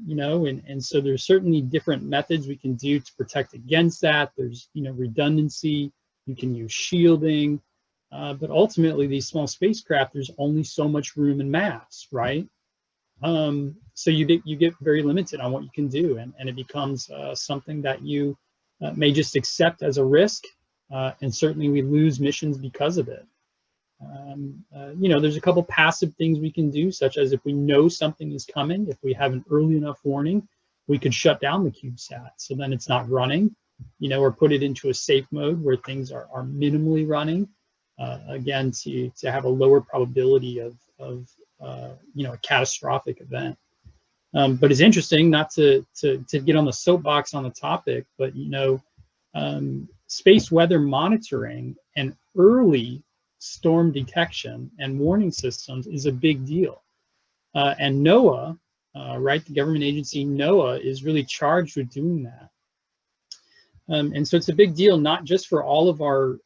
You know, and so there's certainly different methods we can do to protect against that. There's, you know, redundancy. You can use shielding. But ultimately, these small spacecraft, there's only so much room and mass, right? So you get very limited on what you can do, and it becomes something that you may just accept as a risk, and certainly we lose missions because of it. You know, there's a couple passive things we can do, such as if we know something is coming, if we have an early enough warning, we could shut down the CubeSat, so then it's not running, you know, or put it into a safe mode where things are minimally running, again, to have a lower probability of you know, a catastrophic event. But it's interesting, not to get on the soapbox on the topic, but, you know, space weather monitoring and early storm detection and warning systems is a big deal. And NOAA, right, the government agency NOAA is really charged with doing that. And so it's a big deal, not just for all of our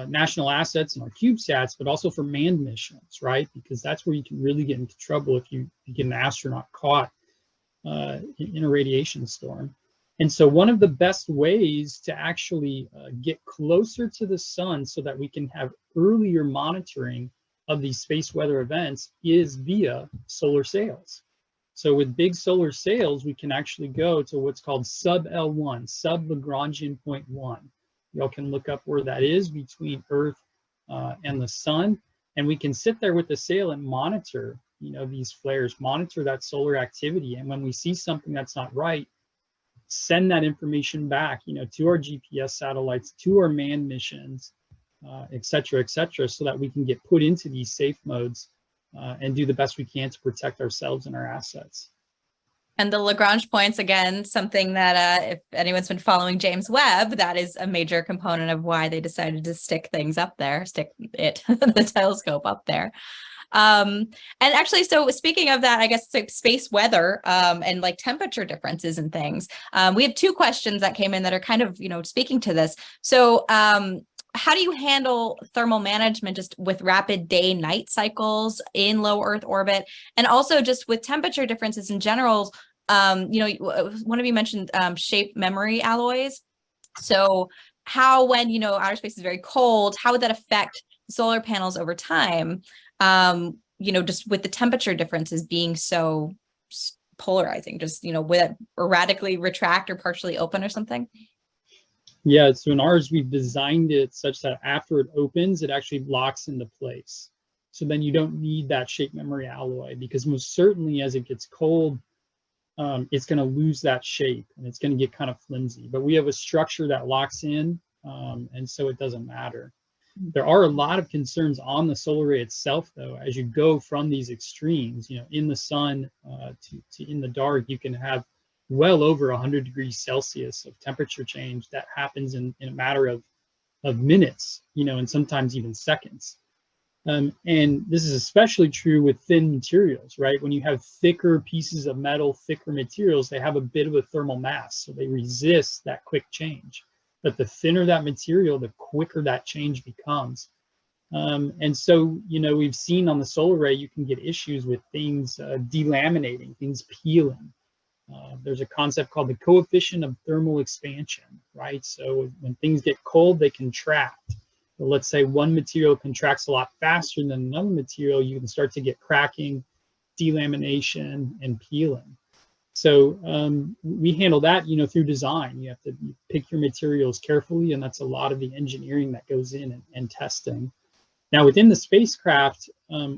national assets and our CubeSats, but also for manned missions, right? Because that's where you can really get into trouble if you get an astronaut caught in a radiation storm. And so one of the best ways to actually get closer to the sun so that we can have earlier monitoring of these space weather events is via solar sails. So with big solar sails, we can actually go to what's called sub-L1, sub-Lagrangian point 1. Y'all can look up where that is between Earth and the sun. And we can sit there with the sail and monitor, you know, these flares, monitor that solar activity. And when we see something that's not right, send that information back, you know, to our GPS satellites, to our manned missions, et cetera, so that we can get put into these safe modes and do the best we can to protect ourselves and our assets. And the Lagrange points, again, something that if anyone's been following James Webb, that is a major component of why they decided to stick things up there, the telescope up there. And actually, so speaking of that, I guess like space weather and like temperature differences and things, we have two questions that came in that are kind of, you know, speaking to this. So how do you handle thermal management just with rapid day-night cycles in low Earth orbit, and also just with temperature differences in general? You know, one of you mentioned shape memory alloys. So how, when, you know, outer space is very cold, how would that affect solar panels over time? You know, just with the temperature differences being so polarizing, just, you know, will it erratically retract or partially open or something? Yeah, so in ours, we've designed it such that after it opens, it actually locks into place. So then you don't need that shape memory alloy, because most certainly as it gets cold, it's going to lose that shape and it's going to get kind of flimsy. But we have a structure that locks in, and so it doesn't matter. There are a lot of concerns on the solar array itself, though. As you go from these extremes, you know, in the sun to in the dark, you can have well over 100 degrees Celsius of temperature change that happens in a matter of minutes, you know, and sometimes even seconds. And this is especially true with thin materials, right? When you have thicker pieces of metal, thicker materials, they have a bit of a thermal mass, so they resist that quick change. But the thinner that material, the quicker that change becomes. And so, we've seen on the solar array, you can get issues with things delaminating, things peeling. There's a concept called the coefficient of thermal expansion, right? So when things get cold, they contract. So let's say one material contracts a lot faster than another material, you can start to get cracking, delamination, and peeling. So we handle that, through design. You have to pick your materials carefully, and that's a lot of the engineering that goes in and testing. Now, within the spacecraft,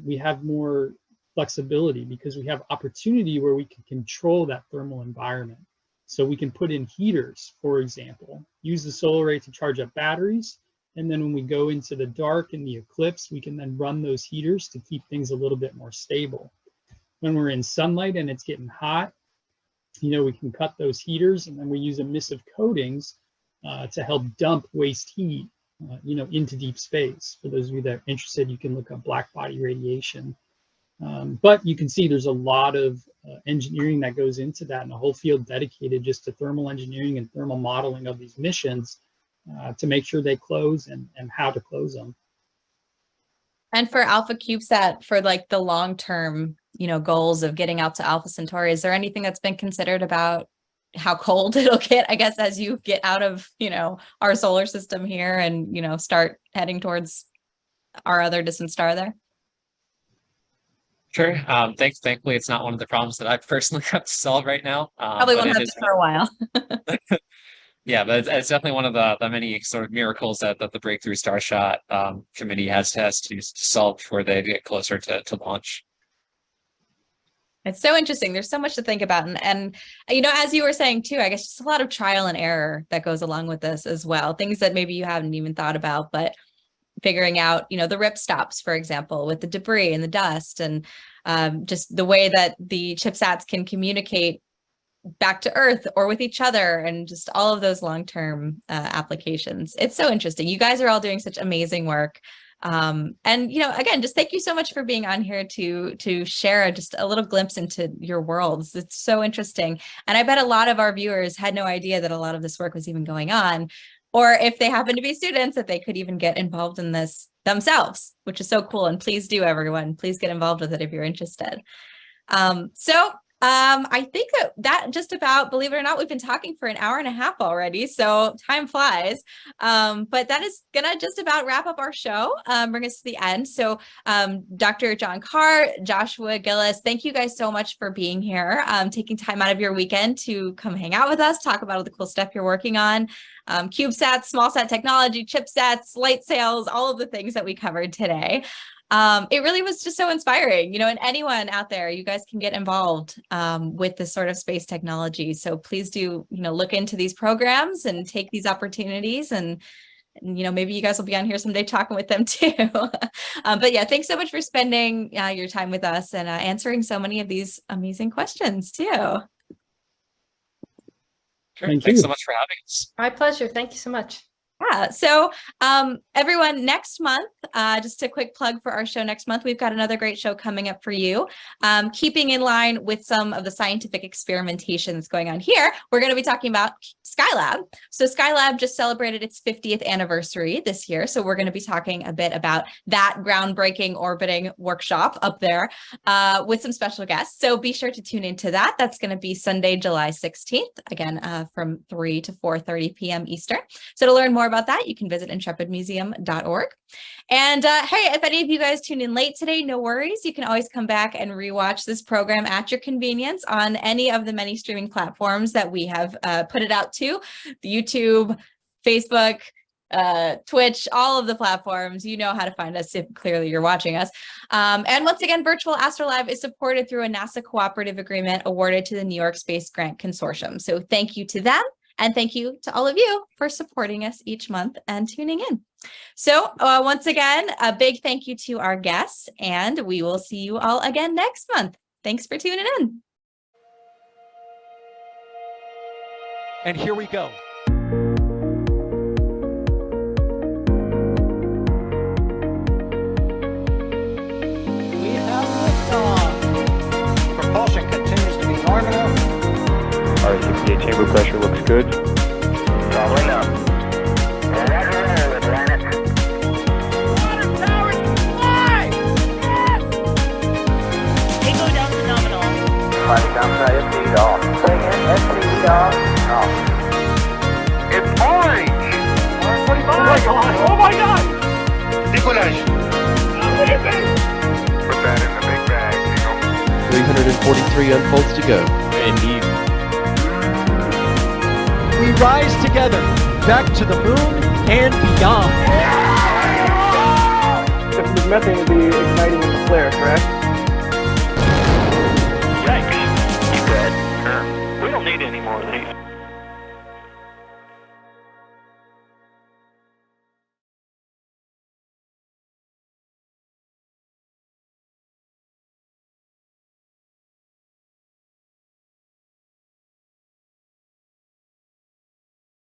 we have more flexibility because we have opportunity where we can control that thermal environment. So we can put in heaters, for example, use the solar array to charge up batteries. And then when we go into the dark and the eclipse, we can then run those heaters to keep things a little bit more stable. When we're in sunlight and it's getting hot, we can cut those heaters, and then we use emissive coatings to help dump waste heat, into deep space. For those of you that are interested, you can look up black body radiation. But you can see there's a lot of engineering that goes into that, and a whole field dedicated just to thermal engineering and thermal modeling of these missions to make sure they close and how to close them. And for Alpha CubeSat, for like the long-term, goals of getting out to Alpha Centauri, is there anything that's been considered about how cold it'll get, I guess, as you get out of, our solar system here and, start heading towards our other distant star there? Sure. Thankfully, it's not one of the problems that I personally have to solve right now. Probably won't have to for a while. Yeah, but it's definitely one of the many sort of miracles that the Breakthrough Starshot committee has to solve before they get closer to launch. It's so interesting. There's so much to think about. And as you were saying too, I guess just a lot of trial and error that goes along with this as well. Things that maybe you haven't even thought about, but figuring out, the rip stops, for example, with the debris and the dust, and just the way that the ChipSats can communicate back to Earth or with each other, and just all of those long-term applications. It's so interesting. You guys are all doing such amazing work. And again, just thank you so much for being on here to share just a little glimpse into your worlds. It's so interesting. And I bet a lot of our viewers had no idea that a lot of this work was even going on, or if they happen to be students, that they could even get involved in this themselves, which is so cool. And please do, everyone, please get involved with it if you're interested. I think that just about, believe it or not, we've been talking for an hour and a half already, so time flies. But that is gonna just about wrap up our show, bring us to the end. So Dr. John Carr, Joshua Gillis, thank you guys so much for being here, taking time out of your weekend to come hang out with us, talk about all the cool stuff you're working on. CubeSats, small sat technology, chipsets, light sails, all of the things that we covered today. It really was just so inspiring, and anyone out there, you guys can get involved with this sort of space technology. So please do, look into these programs and take these opportunities, and maybe you guys will be on here someday talking with them too. But yeah, thanks so much for spending your time with us and answering so many of these amazing questions too. Sure. Thanks so much for having us. My pleasure. Thank you so much. Yeah. So everyone, next month, just a quick plug for our show next month, we've got another great show coming up for you. Keeping in line with some of the scientific experimentation that's going on here, we're going to be talking about Skylab. So Skylab just celebrated its 50th anniversary this year. So we're going to be talking a bit about that groundbreaking orbiting workshop up there with some special guests. So be sure to tune into that. That's going to be Sunday, July 16th, again, from 3 to 4:30 p.m. Eastern. So to learn more about that, you can visit intrepidmuseum.org. And hey, if any of you guys tuned in late today, no worries. You can always come back and rewatch this program at your convenience on any of the many streaming platforms that we have put it out to, the YouTube, Facebook, Twitch, all of the platforms. You know how to find us if clearly you're watching us. And once again, Virtual Astrolab is supported through a NASA cooperative agreement awarded to the New York Space Grant Consortium. So thank you to them. And thank you to all of you for supporting us each month and tuning in. So once again, a big thank you to our guests, and we will see you all again next month. Thanks for tuning in. And here we go. We have liftoff. Propulsion continues to be nominal. RCPA chamber pressure looks good. Following up. Roger, planet. Water tower Flight CubeSat FD off. Say again, FD off. Off. It's orange! 125! Oh my god! Oh my god! Decollage! Put that in the big bag, you know. 343 unfolds to go. Indeed. We rise together, back to the moon and beyond. If the methane would be